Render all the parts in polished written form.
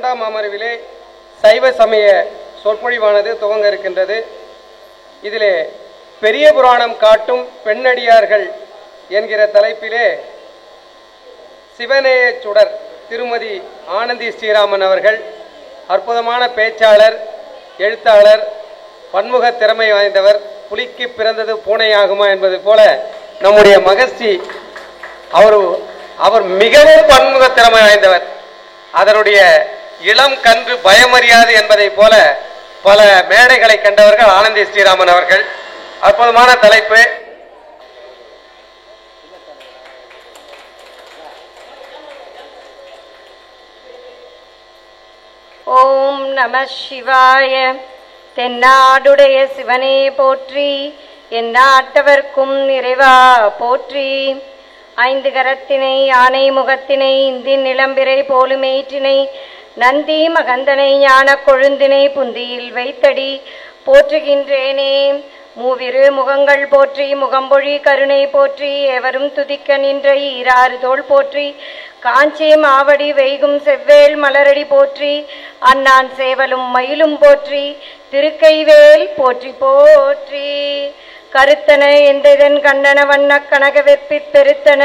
இரண்டாம் அமர்விலே சைவ சமய சொற்பொழிவானது துவங்க இருக்கின்றது. இதிலே பெரிய புராணம் காட்டும் பெண்ணடியார்கள் என்கிற தலைப்பிலே சிவநேய சுடர் திருமதி ஆனந்தி ஸ்ரீராமன் அவர்கள் அற்புதமான பேச்சாளர், எழுத்தாளர், பன்முக திறமை வாய்ந்தவர். புலிக்கு பிறந்தது பூனையாகுமா என்பது போல நம்முடைய மகர்ஷி அவர் மிகவும் பன்முக திறமை வாய்ந்தவர். அதனுடைய இளம் கன்று பயமறியாது என்பதை போல பல மேடைகளை கண்டவர்கள் ஆனந்தி ஸ்ரீராமன் அவர்கள். அற்புதமான தலைப்பு. ஓம் நம சிவாய. தென்னாடுடைய சிவனே போற்றி, எந்நாட்டவர்க்கும் நிறைவா போற்றி. ஐந்து கரத்தினை யானை முகத்தினை இந்தின் நிலம்பிரை போலுமேற்றினை நந்தி மகந்தனை ஞான கொழுந்தினை புந்தியில் வைத்தடி போற்றுகின்றேனே. மூவிரு முகங்கள் போற்றி, முகம்பொழி கருணை போற்றி, எவரும் துதிக்க நின்ற ஈராறு தோள் போற்றி, காஞ்சி மாவடி வைகும் செவ்வேல் மலரடி போற்றி, அண்ணான் சேவலும் மயிலும் போற்றி, திருக்கைவேல் போற்றி போற்றி. கருத்தன எந்ததன் கண்ணன வண்ண கனக வெற்பிற் பெருத்தன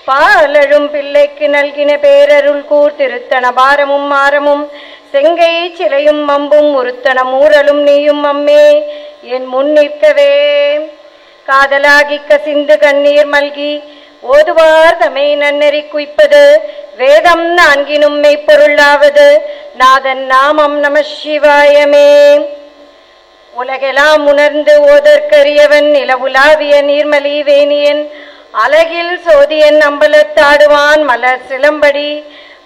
பாலழும் பிள்ளைக்கு நல்கின பேரருள் கூர் திருத்தன பாரமும் மாரமும் செங்கை சிலையும் மம்பும் உருத்தன மூரலும் நீயும் அம்மே என் முன் நிற்கவே. காதலாகி கசிந்து கண்ணீர் மல்கி ஓதுவார் தமை நன்னெறி குய்ப்பது வேதம் நான்கினும் மெய்ப்பொருளாவது நாதன் நாமம் நம சிவாயமே. உலகெல்லாம் உணர்ந்து ஓதற்கரியவன் நிலவுலாவிய நீர்மலி வேணியன் அழகில் சோதியன் அம்பலத்தாடுவான் மலர் சிலம்படி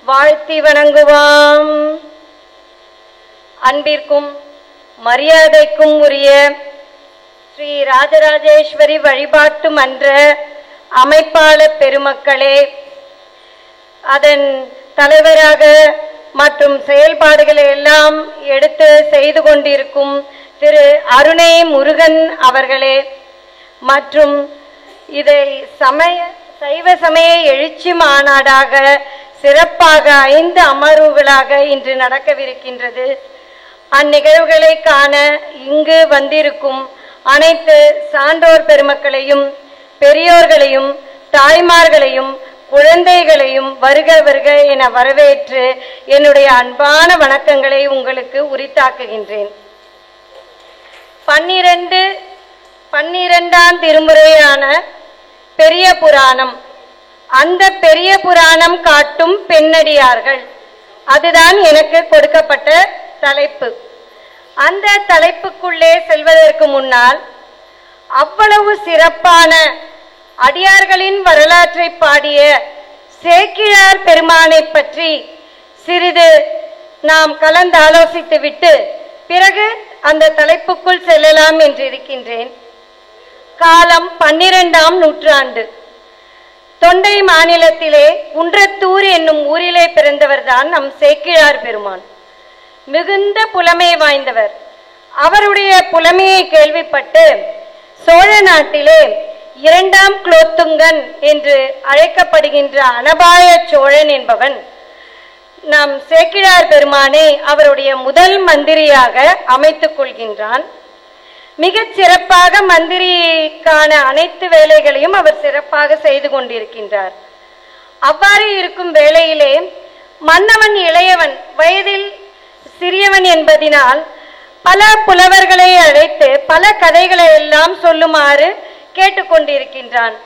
வாழ்த்தி வணங்குவான். அன்பிற்கும் மரியாதைக்கும் உரிய ஸ்ரீ ராஜராஜேஸ்வரி வழிபாட்டு மன்ற அமைப்பாளர் பெருமக்களே, அதன் தலைவராக மற்றும் செயல்பாடுகளை எல்லாம் எடுத்து செய்து கொண்டிருக்கும் திரு அருணை முருகன் அவர்களே, மற்றும் இதை சைவ சமய எழுச்சி மாநாடாக சிறப்பாக 5 அமர்வுகளாக இன்று நடக்கவிருக்கின்றது. அந்நிகழ்வுகளை காண இங்கு வந்திருக்கும் அனைத்து சான்றோர் பெருமக்களையும், பெரியோர்களையும், தாய்மார்களையும், குழந்தைகளையும் வருக வருக என வரவேற்று என்னுடைய அன்பான வணக்கங்களை உங்களுக்கு உரித்தாக்குகின்றேன். 12ஆம் திருமுறையான பெரிய புராணம், அந்த பெரிய புராணம் காட்டும் பெண்ணடியார்கள், அதுதான் எனக்கு கொடுக்கப்பட்ட தலைப்பு. அந்த தலைப்புக்குள்ளே செல்வதற்கு முன்னால் அவ்வளவு சிறப்பான அடியார்களின் வரலாற்றை பாடிய சேக்கிழார் பெருமானை பற்றி சிறிது நாம் கலந்தாலோசித்துவிட்டு பிறகு அந்த தலைப்புக்குள் செல்லலாம் என்று இருக்கின்றேன். காலம் 12ஆம் நூற்றாண்டு. தொண்டை மாநிலத்திலே குன்றத்தூர் என்னும் ஊரிலே பிறந்தவர்தான் நம் சேக்கிழார் பெருமான். மிகுந்த புலமை வாய்ந்தவர். அவருடைய புலமையை கேள்விப்பட்டு சோழ நாட்டிலே 2ஆம் குலோத்துங்கன் என்று அழைக்கப்படுகின்ற அனபாய சோழன் என்பவன் நம் சேக்கிழார் பெருமானை அவருடைய முதல் மந்திரியாக அமைத்துக் கொள்கின்றான். மிகச் சிறப்பாக மந்திரிக்கான அனைத்து வேலைகளையும் அவர் சிறப்பாக செய்து கொண்டிருக்கின்றார். அவ்வாறு இருக்கும் வேளையிலே மன்னவன் இளையவன், வயதில் சிறியவன் என்பதினால் பல புலவர்களை அழைத்து பல கதைகளை எல்லாம் சொல்லுமாறு கேட்டுக்கொண்டிருக்கின்றான்.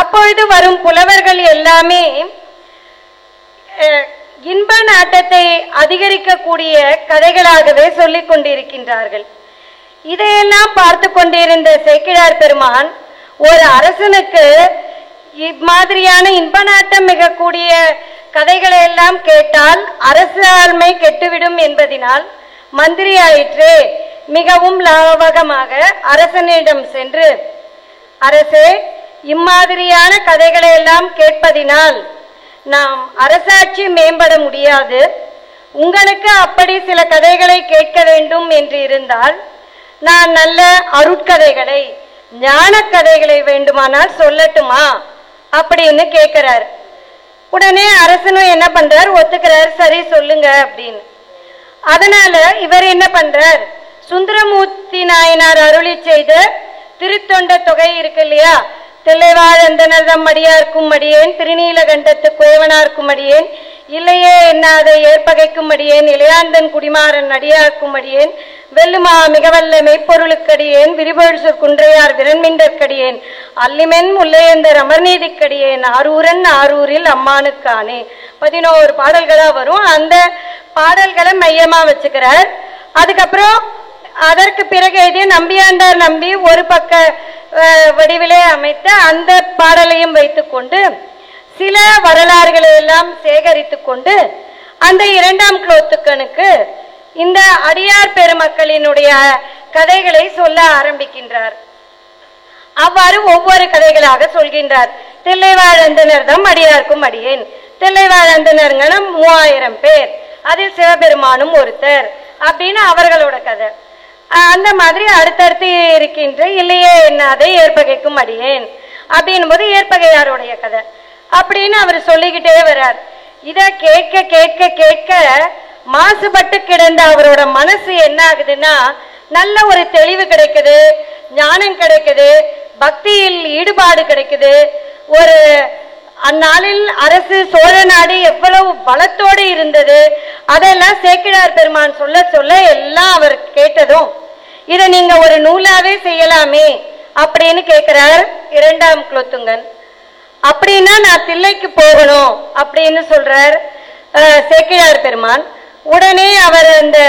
அப்பொழுது வரும் புலவர்கள் எல்லாமே இன்ப நாட்டத்தை அதிகரிக்கக்கூடிய கதைகளாகவே சொல்லிக் கொண்டிருக்கின்றார்கள். இதையெல்லாம் பார்த்து கொண்டிருந்த சேக்கிழார் பெருமான் ஒரு அரசனுக்கு இம்மாதிரியான இன்ப நாட்டம் மிகக்கூடிய கதைகளை எல்லாம் கேட்டால் அரசாண்மை கெட்டுவிடும் என்பதனால் மந்திரி ஆயிற்று மிகவும் லாபகமாக அரசனிடம் சென்று, அரசே, இம்மாதிரியான கதைகளை எல்லாம் கேட்பதினால் நாம் அரசாட்சி மேம்பட முடியாது. உங்களுக்கு அப்படி சில கதைகளை கேட்க வேண்டும் என்று இருந்தால் நான் நல்ல அருட்கதைகளை, ஞான கதைகளை வேண்டுமானால் சொல்லட்டுமா அப்படின்னு கேட்கிறார். உடனே அரசனும் என்ன பண்றார், ஒத்துக்கிறார், சரி சொல்லுங்க அப்படின்னு. அதனால இவர் என்ன பண்றார், சுந்தரமூர்த்தி நாயனார் அருளி செய்த திருத்தொண்ட தொகை இருக்கு இல்லையா, தில்லைவாழ் அந்தனர்தம் அடியார்க்கும் அடியேன், திருநீலகண்டத்து குயவனார்க்கும் அடியேன், இல்லையே என்னாத ஏற்பகைக்கும் அடியேன், இளையாந்தன் குடிமாறன் அடியார்க்கும் அடியேன், வெல்லுமா மிகவல்ல மெய்ப்பொருளுக்கடியேன், விரிபொழுசூர் குன்றையார் விரண்மிண்டற்கடியேன், அல்லிமென் முல்லையந்தர் அமர்நீதிக்கடியேன், ஆரூரன் ஆரூரில் அம்மானுக்கானே. 11 பாடல்களா வரும். அந்த பாடல்களை மையமா வச்சுக்கிறார். அதுக்கப்புறம் அதற்கு பிறகு எழுதிய நம்பியாண்டார் நம்பி ஒரு பக்க வடிவிலே அமைத்த அந்த பாடலையும் வைத்துக்கொண்டு சில வரலாறுகளை எல்லாம் சேகரித்து கொண்டு அந்த 2ஆம் குலோத்துக்கனுக்கு இந்த அடியார் பெருமக்களினுடைய கதைகளை சொல்ல ஆரம்பிக்கின்றார். அவ்வாறு ஒவ்வொரு கதைகளாக சொல்கின்றார். தில்லைவாழ் அந்தனர்தம் அடியார்க்கும் அடியேன், தில்லைவாழ் அந்தனர்களும் 3000 பேர், அதில் சிவபெருமானும் ஒருத்தர் அப்படின்னு அவர்களோட கதை. அந்த மாதிரி அடுத்தடுத்து இருக்கின்ற இல்லையே என்னாதை ஏற்பகைக்கும் அடியேன் அப்படின் போது ஏற்பகையாருடைய கதை அப்படின்னு அவர் சொல்லிக்கிட்டே வர்றார். இத கேட்க கேட்க கேட்க மாசுபட்டு கிடந்த அவரோட மனசு என்ன ஆகுதுன்னா, நல்ல ஒரு தெளிவு கிடைக்குது, ஞானம் கிடைக்குது, பக்தியில் ஈடுபாடு கிடைக்குது. ஒரு அந்நாளில் அரசு சோழ நாடு எவ்வளவு பலத்தோடு இருந்தது, அதெல்லாம் சேக்கிழார் பெருமான் சொல்ல சொல்ல எல்லாம் அவர் கேட்டதும் இதை நீங்க ஒரு நூலாவே செய்யலாமே அப்படின்னு கேட்கிறார் 2ஆம் குலோத்துங்கன். அப்படின்னா நான் தில்லைக்கு போகணும் அப்படின்னு சொல்றார் சேக்கிழார் பெருமான். உடனே அவர் அந்த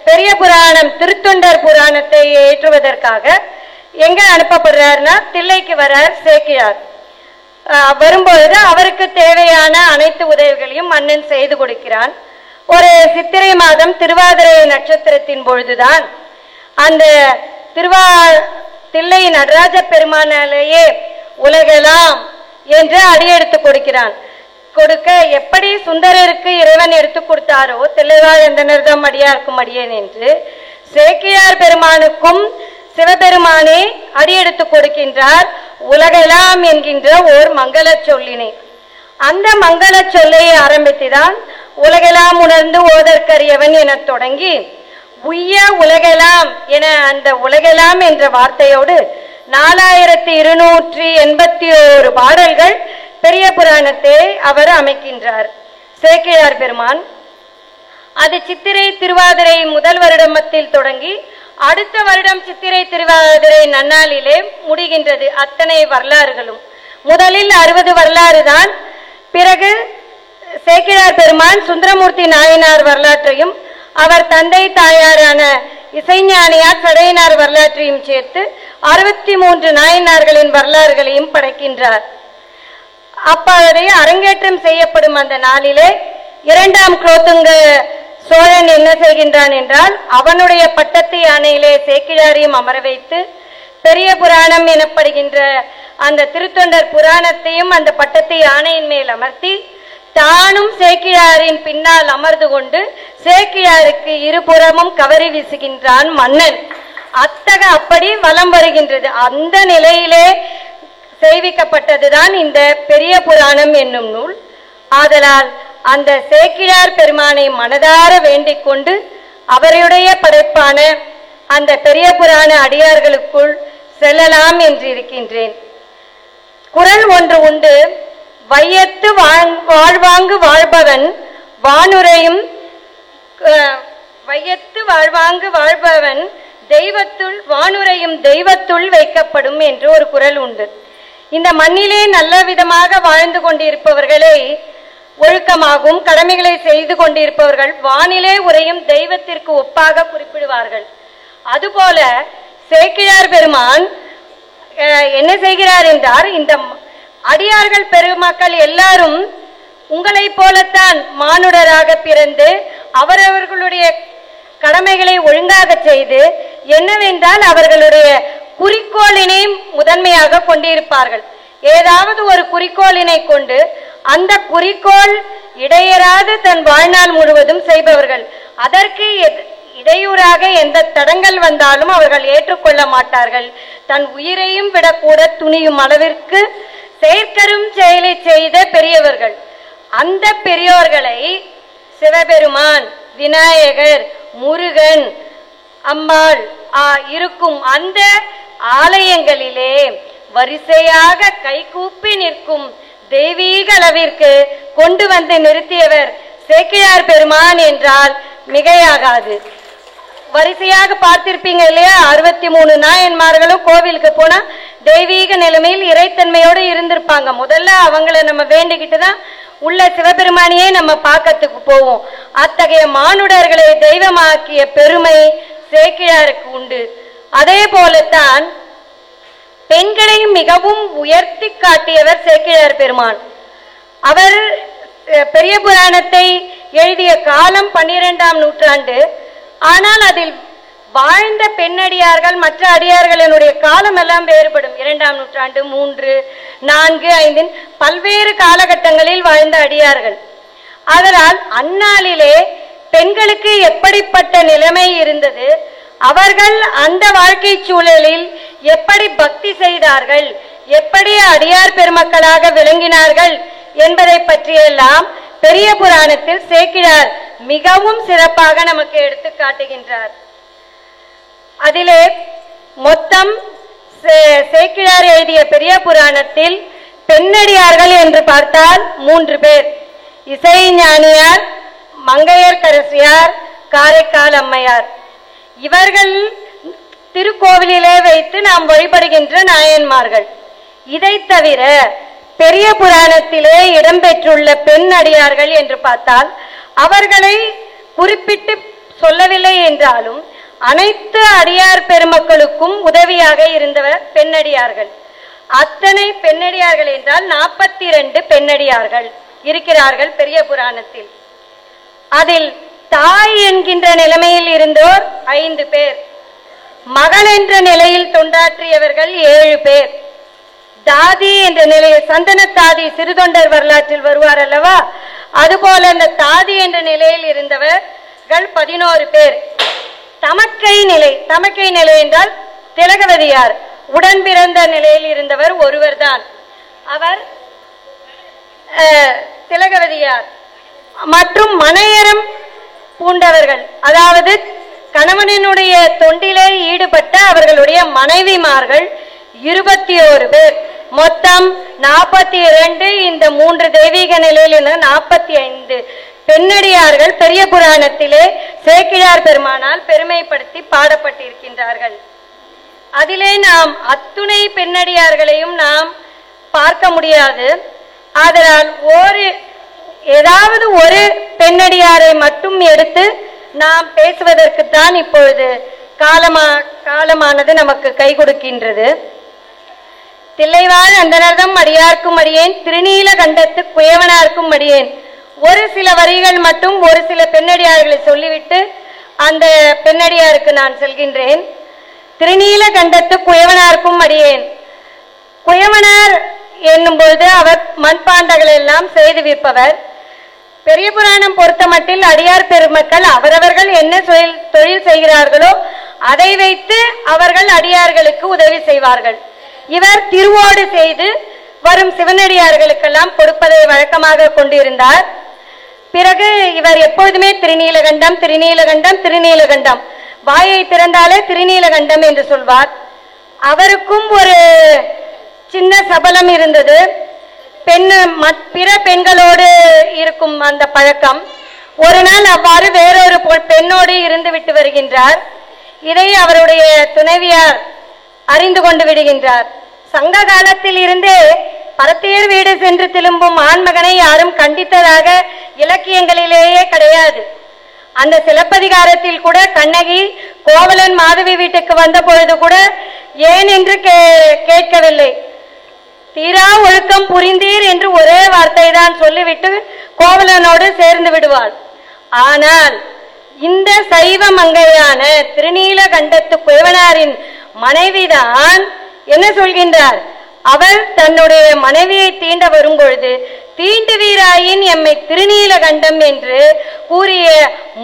பெரிய புராணம் திருத்தொண்டர் புராணத்தை ஏற்றுவதற்காக எங்க அனுப்பப்படுறாருன்னா தில்லைக்கு வர்றார் சேக்கிழார். வரும்பொழுது அவருக்கு தேவையான அனைத்து உதவிகளையும் மன்னன் செய்து கொடுக்கிறான். ஒரு சித்திரை மாதம் திருவாதிரை நட்சத்திரத்தின் பொழுதுதான் அந்த தில்லை நடராஜ பெருமானாலேயே உலகெல்லாம் என்று அடியெடுத்து கொடுக்கிறான். கொடுக்க எப்படி சுந்தரருக்கு இறைவன் எடுத்து கொடுத்தாரோ தில்லைவாழ் அந்தனர்தம் அடியார்க்கும் அடியேன் என்று சேக்கிழார் பெருமானுக்கும் சிவபெருமானே அடியெடுத்து கொடுக்கின்றார் உலகெல்லாம் என்கின்ற ஓர் மங்கள சொல்லினை. அந்த மங்கள சொல்லை ஆரம்பித்துதான் உலகெல்லாம் உணர்ந்து ஓதற்கரியவன் என தொடங்கி உய்ய உலகெல்லாம் என அந்த உலகெல்லாம் என்ற வார்த்தையோடு 4281 பாடல்கள் பெரிய புராணத்தை அவர் அமைக்கின்றார் சேக்கிழார் பெருமான். அது சித்திரை திருவாதிரை முதல் வருடமத்தில் தொடங்கி அடுத்த வருடம் சித்திரை திருவாதிரை நன்னாளிலே முடிகின்றது. அத்தனை வரலாறுகளும் முதலில் 60 வரலாறு தான். பிறகு சேக்கிழார் பெருமான் சுந்தரமூர்த்தி நாயனார் வரலாற்றையும் அவர் தந்தை தாயாரான இசைஞானியார் சடையனார் வரலாற்றையும் சேர்த்து 63 நாயனார்களின் வரலாறுகளையும் படைக்கின்றார். அப்பதை அரங்கேற்றம் செய்யப்படும் அந்த நாளிலே 2ஆம் குலோத்துங்க சோழன் என்ன செய்கின்றான் என்றால் அவனுடைய பட்டத்து யானையிலே சேக்கிழாரையும் அமர வைத்து பெரிய புராணம் எனப்படுகின்ற அந்த திருத்தொண்டர் புராணத்தையும் அந்த பட்டத்து யானையின் மேல் அமர்த்தி தானும் சேக்கிழாரின் பின்னால் அமர்ந்து கொண்டு சேக்கிழாருக்கு இருபுறமும் கவரி வீசுகின்றான் மன்னன். அப்படி வலம் வருகின்றது. அந்த நிலையிலே செய்விக்கப்பட்டதுதான் இந்த பெரிய புராணம் என்னும் நூல். ஆதலால் அந்த சேக்கிழார் பெருமானை மனதார வேண்டிக் கொண்டு அவருடைய படைப்பான அந்த பெரிய புராண அடியார்களுக்குள் செல்லலாம் என்று இருக்கின்றேன். குறள் ஒன்று உண்டு. வையத்து வாழ்வாங்கு வாழ்பவன் வானுரையும் வையத்து வாழ்வாங்கு வாழ்பவன் தெய்வத்துள் வானுரையும் தெய்வத்துள் வைக்கப்படும் என்று ஒரு குறள் உண்டு. இந்த மண்ணிலே நல்ல விதமாக வாழ்ந்து கொண்டிருப்பவர்களை ஒழுக்கமாகவும் கடமைகளை செய்து கொண்டிருப்பவர்கள் வானிலே உரையும் தெய்வத்திற்கு ஒப்பாக குறிப்பிடுவார்கள். அதுபோல சேக்கிழார் பெருமான் என்ன செய்கிறார் என்றார், இந்த அடியார்கள் பெருமக்கள் எல்லாரும் உங்களை போலத்தான் மானுடராக பிறந்து அவரவர்களுடைய கடமைகளை ஒழுங்காக செய்து என்னவென்றால் அவர்களுடைய குறிக்கோளினை முதன்மையாக கொண்டிருப்பார்கள். ஏதாவது ஒரு குறிக்கோளினை கொண்டு அந்த குறிக்கோள் இடையராது தன் வாழ்நாள் முழுவதும் செய்பவர்கள். அதற்கு இடையூறாக எந்த தடங்கள் வந்தாலும் அவர்கள் ஏற்றுக்கொள்ள மாட்டார்கள். தன் உயிரையும் விடக்கூட துணியும் அளவிற்கு செயற்கரும் செயலை செய்த பெரியவர்கள். அந்த பெரியோர்களை சிவபெருமான், விநாயகர், முருகன், அம்பாள் இருக்கும் அந்த ஆலயங்களிலே வரிசையாக கைகூப்பி நிற்கும் தெய்வீக அளவிற்கு கொண்டு வந்து நிறுத்தியவர் சேக்கிழார் பெருமான் என்றால் மிகையாகாது. வரிசையாக பார்த்திருப்பீங்க இல்லையா? 63 நாயன்மார்களும் கோவிலுக்கு போனா தெய்வீக நிலைமையில் இறைத்தன்மையோடு இருந்திருப்பாங்க. முதல்ல அவங்கள நம்ம வேண்டிக்கிட்டு தான் உள்ள சிவபெருமானியே நம்ம பார்க்கறதுக்கு போவோம். அத்தகைய மானுடர்களை தெய்வமாக்கிய பெருமை சேக்கிழாருக்கு உண்டு. அதே போலத்தான் பெண்களை மிகவும் உயர்த்தி காட்டியவர் சேக்கிழார் பெருமான். அவர் பெரிய புராணத்தை எழுதிய காலம் 12ஆம் நூற்றாண்டு. ஆனால் அதில் வாழ்ந்த பெண்ணடியார்கள் மற்ற அடியார்களினுடைய காலம் எல்லாம் வேறுபடும். 2ஆம் நூற்றாண்டு, 3, 4, 5 பல்வேறு காலகட்டங்களில் வாழ்ந்த அடியார்கள். அதனால் அந்நாளிலே பெண்களுக்கு எப்படிப்பட்ட நிலைமை இருந்தது, அவர்கள் அந்த வாழ்க்கை சூழலில் எப்படி பக்தி செய்தார்கள், எப்படி அடியார் பெருமக்களாக விளங்கினார்கள் என்பதை பற்றியெல்லாம் பெரிய புராணத்தில் சேக்கிழார் மிகவும் சிறப்பாக நமக்கு எடுத்து காட்டுகின்றார். அதிலே மொத்தம் சேக்கிழார் எழுதிய பெரிய புராணத்தில் பெண்ணடியார்கள் என்று பார்த்தால் 3 பேர். இசைஞானியார், மங்கையர்க்கரசியார், காரைக்கால் அம்மையார். இவர்கள் திருக்கோவிலிலே வைத்து நாம் வழிபடுகின்ற நாயன்மார்கள். இதை தவிர பெரிய புராணத்திலே இடம்பெற்றுள்ள பெண் அடியார்கள் என்று பார்த்தால் அவர்களை குறிப்பிட்டு சொல்லவில்லை என்றாலும் அனைத்து அடியார் பெருமக்களுக்கும் உதவியாக இருந்தவர் பெண்ணடியார்கள். அத்தனை பெண்ணடியார்கள் என்றால் 42 பெண்ணடியார்கள் இருக்கிறார்கள் பெரிய புராணத்தில். அதில் தாய் என்கின்ற நிலைமையில் இருந்தோர் 5 பேர், மகள் என்ற நிலையில் தொண்டாற்றியவர்கள் 7 பேர், தாதி என்ற நிலையில் சந்தன தாதி சிறுதொண்டர் வரலாற்றில் வருவார் அல்லவா, அதுபோல அந்த தாதி என்ற நிலையில் இருந்தவர்கள் 11 பேர். தமக்கை நிலை என்றால் திலகவதியார் உடன் பிறந்த நிலையில் இருந்தவர் ஒருவர் தான், அவர் திலகவதியார். மற்றும் மனையரம் பூண்டவர்கள், அதாவது கணவனினுடைய தொண்டிலே ஈடுபட்ட அவர்களுடைய மனைவிமார்கள் 21 பேர். மொத்தம் 42. இந்த 3 தெய்வீக நிலையில் 45 பெண்ணடியார்கள் பெரிய புராணத்திலே சேக்கிழார் பெருமானால் பெருமைப்படுத்தி பாடப்பட்டிருக்கின்றார்கள். அதிலே நாம் அத்துணை பெண்ணடியார்களையும் நாம் பார்க்க முடியாது. அதனால் ஏதாவது ஒரு பெண்ணடியாரை மட்டும் எடுத்து நாம் பேசுவதற்குத்தான் இப்பொழுது காலமானது நமக்கு கை கொடுக்கின்றது. தில்லைவாழ் அந்தனர்தம் அடியார்க்கும் அடியேன், திருநீல கண்டத்து குயவனார்க்கும் அடியேன். ஒரு சில வரிகள் மட்டும் ஒரு சில பெண்ணடியார்களை சொல்லிவிட்டு அந்த பெண்ணடியாருக்கு நான் செல்கின்றேன். திருநீல கண்டத்து குயவனார்க்கும் அடியேன். குயவனார் என்னும்போது அவர் மண்பாண்டங்கள் எல்லாம் செய்து விற்பவர். பெரிய புராணம் பொறுத்த மட்டில் அடியார் பெருமக்கள் அவரவர்கள் என்ன தொழில் செய்கிறார்களோ அதை வைத்து அவர்கள் அடியார்களுக்கு உதவி செய்வார்கள். இவர் திருவோடு செய்து வரும் சிவனடியார்களுக்கெல்லாம் கொடுப்பதை வழக்கமாக கொண்டிருந்தார். பிறகு இவர் எப்பொழுதுமே திருநீலகண்டம் திருநீலகண்டம் திருநீலகண்டம், வாயை திறந்தாலே திருநீலகண்டம் என்று சொல்வார். அவருக்கும் ஒரு சின்ன சபலம் இருந்தது. பிற பெண்களோடு இருக்கும் அந்த பழக்கம். ஒரு நாள் அவ்வாறு வேறொரு பெண்ணோடு இருந்து விட்டு வருகின்றார். இதை அவருடைய துணைவியார் அறிந்து கொண்டு விடுகின்றார். சங்க காலத்தில் இருந்தே பரத்தியர் வீடு சென்று திரும்பும் ஆண்மகனை யாரும் கண்டித்ததாக இலக்கியங்களிலேயே கிடையாது. அந்த சிலப்பதிகாரத்தில் கூட கண்ணகி கோவலன் மாதவி வீட்டுக்கு வந்த பொழுது கூட ஏன் என்று கேட்கவில்லை. தீரா ஒழுக்கம் புரிந்தீர் என்று ஒரே வார்த்தை தான் சொல்லிவிட்டு கோவலனோடு சேர்ந்து விடுவாள். ஆனால் இந்த சைவ மங்கையான திருநீலகண்டத்து குயவனாரின் மனைவிதான் என்ன சொல்கின்றார்? அவர் தன்னுடைய மனைவியை தீண்ட வரும் பொழுது தீண்டு வீராயின் எம்மை திருநீலகண்டம் என்று கூறிய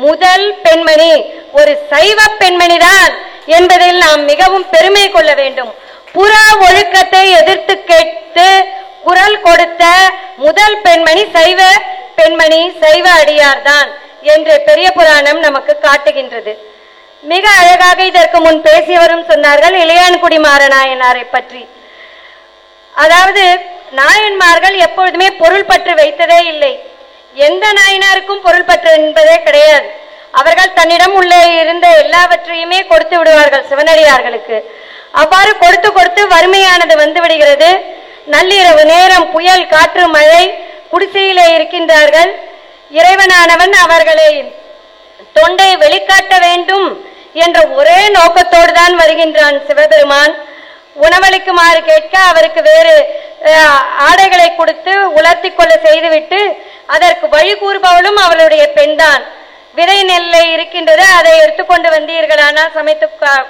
முதல் பெண்மணி ஒரு சைவ பெண்மணிதான் என்பதில் நாம் மிகவும் பெருமை கொள்ள வேண்டும். புற ஒழுக்கத்தை எதிர்த்து கேட்டு குரல் கொடுத்த முதல் பெண்மணி சைவ பெண்மணி சைவ அடியார்தான் என்று பெரிய புராணம் நமக்கு காட்டுகின்றது. மிக அழகாக இதற்கு முன் பேசியவரும் சொன்னார்கள் இளையான்குடி மாறநாயனாரை பற்றி. அதாவது நாயன்மார்கள் எப்பொழுதுமே பொருள் பற்று வைத்ததே இல்லை. எந்த நாயனாருக்கும் பொருள் பற்று என்பதே கிடையாது. அவர்கள் தன்னிடம் உள்ள இருந்த எல்லாவற்றையுமே கொடுத்து விடுவார்கள் சிவனடியார்களுக்கு. அவ்வாறு கொடுத்து கொடுத்து வறுமையானது வந்து விடுகிறது. நள்ளிரவு நேரம் புயல், காற்று, மழை, குடிசையிலே இருக்கின்றார்கள். இறைவனானவன் அவர்களை தொண்டை வெளிக்காட்ட வேண்டும் என்ற ஒரே நோக்கத்தோடு தான் வருகின்றான் சிவபெருமான். உணவளிக்குமாறு கேட்க அவருக்கு வேறு ஆடைகளை கொடுத்து உலர்த்தி கொள்ள செய்துவிட்டு அதற்கு வழி கூறுபவளும் அவளுடைய பெண்தான். விதை நெல்லை இருக்கின்றது, அதை எடுத்துக்கொண்டு வந்தீர்களானால் சமைத்து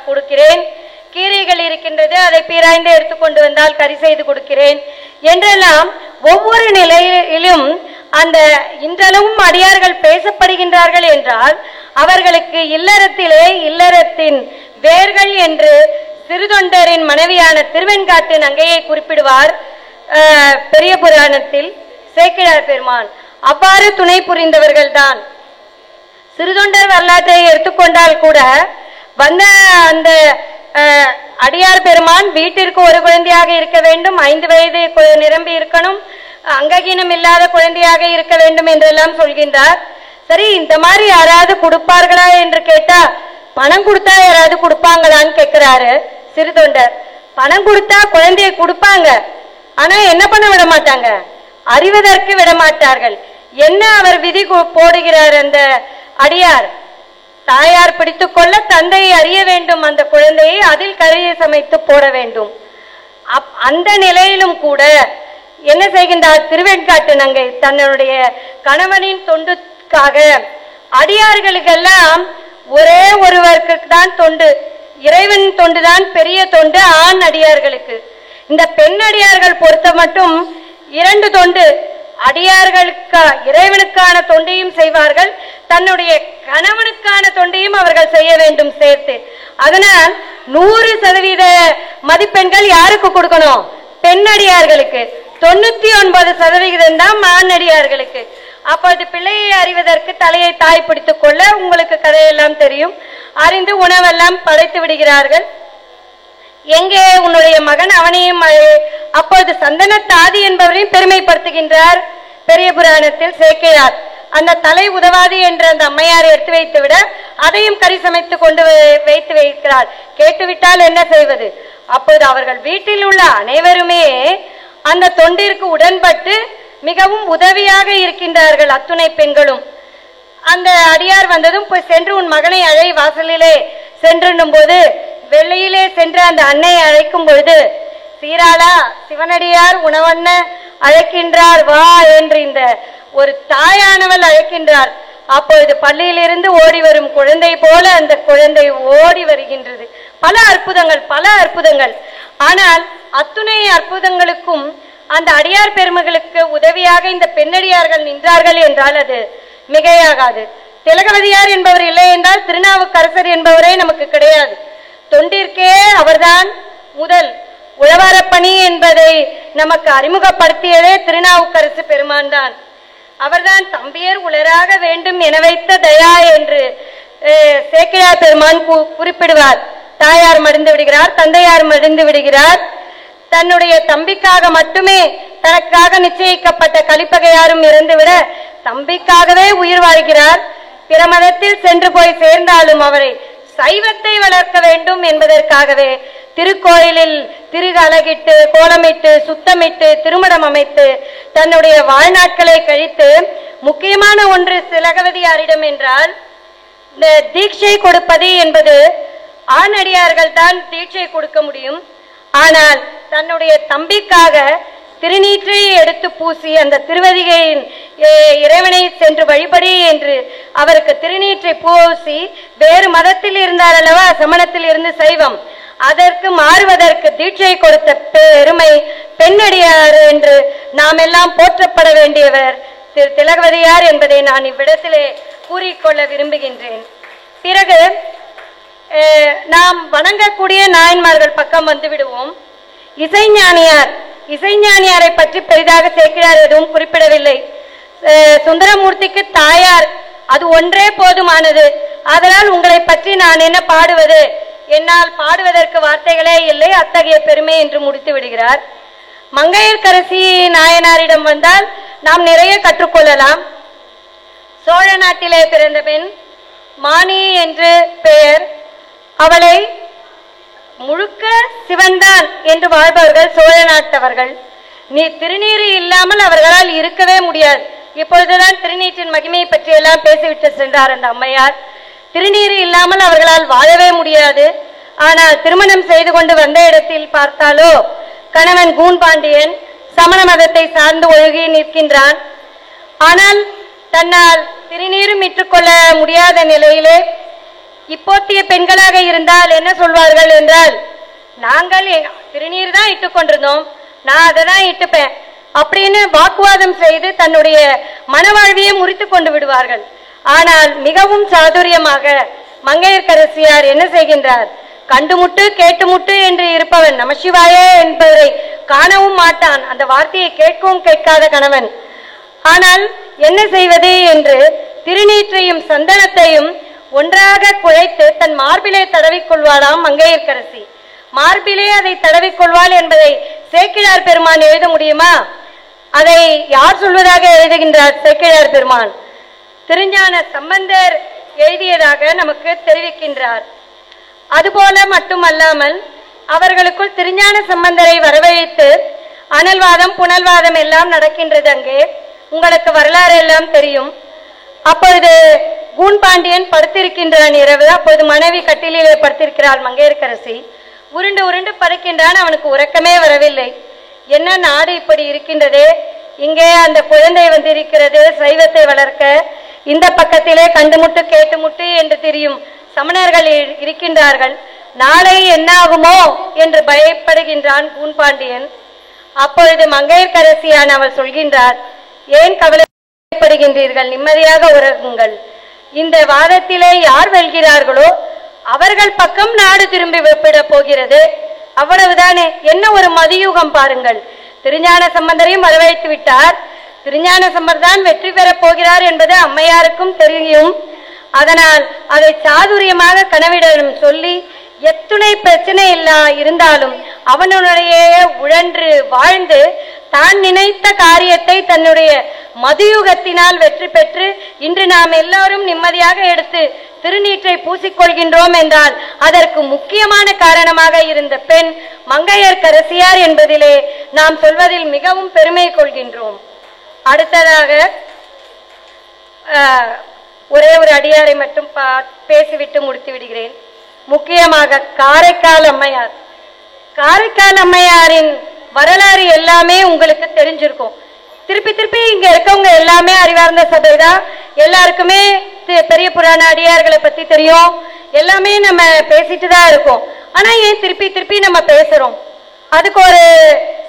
கொடுக்கிறேன். கீரைகள் இருக்கின்றது, அதை பீராய்ந்து எடுத்துக்கொண்டு வந்தால் கறி செய்து கொடுக்கிறேன் என்றெல்லாம் ஒவ்வொரு நிலையிலும் அந்த இன்றளவும் அடியார்கள் பேசப்படுகின்றார்கள் என்றால் அவர்களுக்கு இல்லறத்திலே இல்லறத்தின் வேர்கள் என்று சிறுதொண்டரின் மனைவியான திருவெண்காட்டு நங்கையை குறிப்பிடுவார் பெரிய புராணத்தில் சேக்கிழார் பெருமான். அவ்வாறு துணை புரிந்தவர்கள் தான். சிறுதொண்டர் வரலாற்றை எடுத்துக்கொண்டால் கூட வந்த அந்த அடியார் பெருமான் வீட்டிற்கு ஒரு குழந்தையாக இருக்க வேண்டும், 5 வயது நிரம்பி இருக்கணும், அங்ககீனம் இல்லாத குழந்தையாக இருக்க வேண்டும் என்றெல்லாம் சொல்கின்றார். சரி, இந்த மாதிரி யாராவது கொடுப்பார்களா என்று கேட்டா பணம் கொடுத்தா யாராவது கொடுப்பாங்களான்னு கேட்கிறாரு சிறுதொண்டர். பணம் கொடுத்தா குழந்தையை கொடுப்பாங்க, ஆனா என்ன பண்ண விட மாட்டாங்க, அறிவதற்கு விட மாட்டார்கள். என்ன அவர் விதி போடுகிறார் அந்த அடியார்? தாயார் பிடித்துக்கொள்ள தந்தை அறிய வேண்டும், அந்த குழந்தையை அதில் கறியை சமைத்து போட வேண்டும். அந்த நிலையிலும் கூட என்ன செய்கின்றார் திருவெண்காட்டு நங்கை? தன்னுடைய கணவனின் தொண்டுக்காக அடியார்களுக்கெல்லாம் ஒரே ஒருவருக்கு தான் தொண்டு, இறைவன் தொண்டுதான் பெரிய தொண்டு ஆண் அடியார்களுக்கு. இந்த பெண் அடியார்கள் பொறுத்த மட்டும் 2 தொண்டு. அடியார்களுக்கு இறைவனுக்கான தொண்டையும் செய்வார்கள், தன்னுடைய கணவனுக்கான தொண்டையும் அவர்கள் செய்ய வேண்டும் சேர்த்து. அதனால் 100% மதிப்பெண்கள் யாருக்கு கொடுக்கணும்? பெண் அடியார்களுக்கு. 99% தான் ஆண் அடியார்களுக்கு. அப்போது பிள்ளையை அறிவதற்கு தலையை தாய் பிடித்துக் கொள்ள உங்களுக்கு கதையெல்லாம் தெரியும். அறிந்து உணவெல்லாம் படைத்து விடுகிறார்கள். எங்கே உன்னுடைய மகன்? அவனையும் அப்போது சந்தன தாதி என்பவரையும் பெருமைப்படுத்துகின்றார் பெரிய புராணத்தில் சேக்கிழார். அந்த தலை உதவாது என்ற அந்த அம்மையாரை எடுத்து வைத்து விட அதையும் கறி சமைத்து கொண்டு வைத்து வைக்கிறார். கேட்டுவிட்டால் என்ன செய்வது? அப்போது அவர்கள் வீட்டில் உள்ள அனைவருமே அந்த தொண்டிற்கு உடன்பட்டு மிகவும் உதவியாக இருக்கின்றார்கள். அத்துணை பெண்களும் அந்த அடியார் வந்ததும் போய் சென்று உன் மகனை அழை வாசலிலே சென்றும் போது வெள்ளையிலே சென்று அந்த அன்னையை அழைக்கும் பொழுது சீராளா சிவனடியார் உணவண்ண அழைக்கின்றார் வா என்று இந்த ஒரு தாயானவள் அழைக்கின்றார். அப்பொழுது பள்ளியிலிருந்து ஓடி வரும் குழந்தை போல அந்த குழந்தை ஓடி வருகின்றது. பல அற்புதங்கள். ஆனால் அத்துணை அற்புதங்களுக்கும் அந்த அடியார் பெருமகளுக்கு உதவியாக இந்த பெண்ணடியார்கள் நின்றார்கள் என்றால் அது மிகையாகாது. திலகவதியார் என்பவர் இல்லை என்றால் திருநாவுக்கரசர் என்பவரே நமக்கு கிடையாது. தொண்டிற்கே அவர்தான் முதல். உழவாரப்பணி என்பதை நமக்கு அறிமுகப்படுத்தியதே திருநாவுக்கரசு பெருமான் தான். அவர்தான் தம்பியர் உலராக வேண்டும் என வைத்த தயா என்று சேக்கிழார் பெருமான் குறிப்பிடுவார். தாயார் மடிந்து விடுகிறார், தந்தையார் மடிந்து விடுகிறார். தன்னுடைய தம்பிக்காக மட்டுமே தனக்காக நிச்சயிக்கப்பட்ட கலிப்பகையாரும் இறந்துவிட தம்பிக்காகவே உயிர் வாழ்கிறார். பிற மதத்தில் சென்று போய் சேர்ந்தாலும் அவரை சைவத்தை வளர்க்க வேண்டும் என்பதற்காகவே திருக்கோயிலில் திரு அலகிட்டு கோலமிட்டு சுத்தமிட்டு திருமணம் அமைத்து தன்னுடைய வாழ்நாட்களை கழித்து முக்கியமான ஒன்று திலகவதியாரிடம் என்றால் இந்த தீட்சை கொடுப்பது என்பது ஆணடியார்கள் தான் தீட்சை கொடுக்க முடியும். ஆனால் தன்னுடைய தம்பிக்காக திருநீற்றை எடுத்து பூசி அந்த திருவதிகையின் இறைவனை சென்று வழிபடி என்று அவருக்கு திருநீற்றை பூசி வேறு மதத்தில் இருந்தார் அல்லவா, சமணத்தில் இருந்து சைவம், அதற்கு மாறுவதற்கு தீட்சை கொடுத்த பெருமை பெண்ணடியார் என்று நாம் எல்லாம் போற்றப்பட வேண்டியவர் திரு திலகவதியார் என்பதை நான் இவ்விடத்திலே கூறிக்கொள்ள விரும்புகின்றேன். பிறகு நாம் வணங்கக்கூடிய நாயன்மார்கள் பக்கம் வந்து விடுவோம். இசைஞானியாரை பற்றி பெரிதாக சேக்கிழார் எதுவும் குறிப்பிடவில்லை. சுந்தரமூர்த்திக்கு தாயார், அது ஒன்றே போதுமானது. அதனால் உங்களை பற்றி நான் என்ன பாடுவது, என்னால் பாடுவதற்கு வார்த்தைகளே இல்லை, அத்தகைய பெருமை என்று முடித்து விடுகிறார். மங்கையர்க்கரசி நாயனாரிடம் வந்தால் நாம் நிறைய கற்றுக்கொள்ளலாம். சோழ நாட்டிலே பிறந்த பெண், மானி என்று பெயர். அவளை முழுக்க சிவன்தான் என்று வாழ்பவர்கள் சோழ நாட்டவர்கள். திருநீறு இல்லாமல் அவர்களால் இருக்கவே முடியாது. இப்பொழுதுதான் திருநீற்றின் மகிமையை பற்றி எல்லாம் பேசிவிட்டு சென்றார் அந்த அம்மையார். திருநீறு இல்லாமல் அவர்களால் வாழவே முடியாது. ஆனால் திருமணம் செய்து கொண்டு வந்த இடத்தில் பார்த்தாலோ கணவன் கூன்பாண்டியன் சமண மதத்தை சார்ந்து ஒழுகி நிற்கின்றான். ஆனால் தன்னால் திருநீரும் இட்டுக்கொள்ள முடியாத நிலையிலே இப்போத்திய பெண்களாக இருந்தால் என்ன சொல்வார்கள் என்றால், நாங்கள் திருநீர் தான் இட்டுக்கொண்டிருந்தோம், நான் அதை தான் இட்டுப்பேன் அப்படின்னு வாக்குவாதம் செய்து தன்னுடைய மனவாழ்வியை முறித்து கொண்டு விடுவார்கள். ஆனால் மிகவும் சாதுரியமாக மங்கையர்க்கரசியார் என்ன செய்கின்றார், கண்டுமுட்டு கேட்டுமுட்டு என்று இருப்பவன் நமசிவாயே என்பதை காணவும் மாட்டான், அந்த வார்த்தையை கேட்கவும் கேட்காத கணவன். ஆனால் என்ன செய்வது என்று திருநீற்றையும் சந்தனத்தையும் ஒன்றாக குழைத்து தன் மார்பிலே தடவிக்கொள்வாளாம் மங்கையர்க்கரசி. மார்பிலே அதை தடவிக்கொள்வாள் என்பதை சேக்கிழார் பெருமான் எழுத முடியுமா? அதை யார் சொல்வதாக எழுதுகின்றார் சேக்கிழார் பெருமான்? திருஞான சம்பந்தர் எழுதியதாக நமக்கு தெரிவிக்கின்றார். அதுபோல மட்டுமல்லாமல் அவர்களுக்குள் திருஞான சம்பந்தரை வரவழைத்து அனல்வாதம் புனல்வாதம் எல்லாம் நடக்கின்றது. அங்கே உங்களுக்கு வரலாறு எல்லாம் தெரியும். அப்பொழுது கூன்பாண்டியன் படுத்திருக்கின்றான் இரவு. அப்பொழுது மனைவி கட்டிலே படுத்திருக்கிறாள் மங்கையர்க்கரசி. உருண்டு உருண்டு படுக்கின்றான். அவனுக்கு உறக்கமே வரவில்லை. என்ன நாடு இப்படி இருக்கின்றதே, இங்கே அந்த குழந்தை வந்திருக்கிறது சைவத்தை வளர்க்க, இந்த பக்கத்திலே கண்டுமுட்டு கேட்டுமுட்டு என்று தெரியும் சமணர்கள் இருக்கின்றார்கள், நாளை என்ன ஆகுமோ என்று பயப்படுகின்றான் கூன்பாண்டியன். அப்பொழுது மங்கையர்க்கரசியான் அவள் சொல்கின்றார், ஏன் கவலைப்படுகின்றீர்கள், நிம்மதியாக உறங்குங்கள். இந்த வாதத்திலே யார் வெல்கிறார்களோ அவர்கள் பக்கம் நாடு திரும்பி விட போகிறது, அவ்வளவுதானே. என்ன ஒரு மதியுகம் பாருங்கள். திருஞான சம்பந்தரையும் வரவழைத்து விட்டார். திருஞான சம்பந்தர் தான் வெற்றி பெறப் போகிறார் என்பது அம்மையாருக்கும் தெரியும். அதனால் அதை சாதுரியமாக கணவனிடம் சொல்லி எத்துணை பிரச்சனை இருந்தாலும் அவனுடைய உழன்று வாழ்ந்து தான் நினைத்த காரியத்தை தன்னுடைய மதுயுகத்தினால் வெற்றி பெற்று இன்று நாம் எல்லாரும் நிம்மதியாக எடுத்து திருநீற்றை பூசிக்கொள்கின்றோம் என்றால் அதற்கு முக்கியமான காரணமாக இருந்த பெண் மங்கையர்க்கரசியார் என்பதிலே நாம் சொல்வதில் மிகவும் பெருமை கொள்கின்றோம். அடுத்ததாக ஒரே ஒரு அடியாரை மட்டும் பேசிவிட்டு முடித்து விடுகிறேன். முக்கியமாக காரைக்கால் அம்மையார். காரைக்கால் அம்மையாரின் வரலாறு எல்லாமே உங்களுக்கு தெரிஞ்சிருக்கும். திருப்பி திருப்பி இங்க இருக்கவங்க எல்லாமே அறிவார்ந்த சபைதான். எல்லாருக்குமே பெரிய புராண அடியார்களை பத்தி தெரியும். எல்லாமே நம்ம பேசிட்டு தான் இருக்கோம். ஆனா ஏன் திருப்பி திருப்பி நம்ம பேசுறோம்? அதுக்கு ஒரு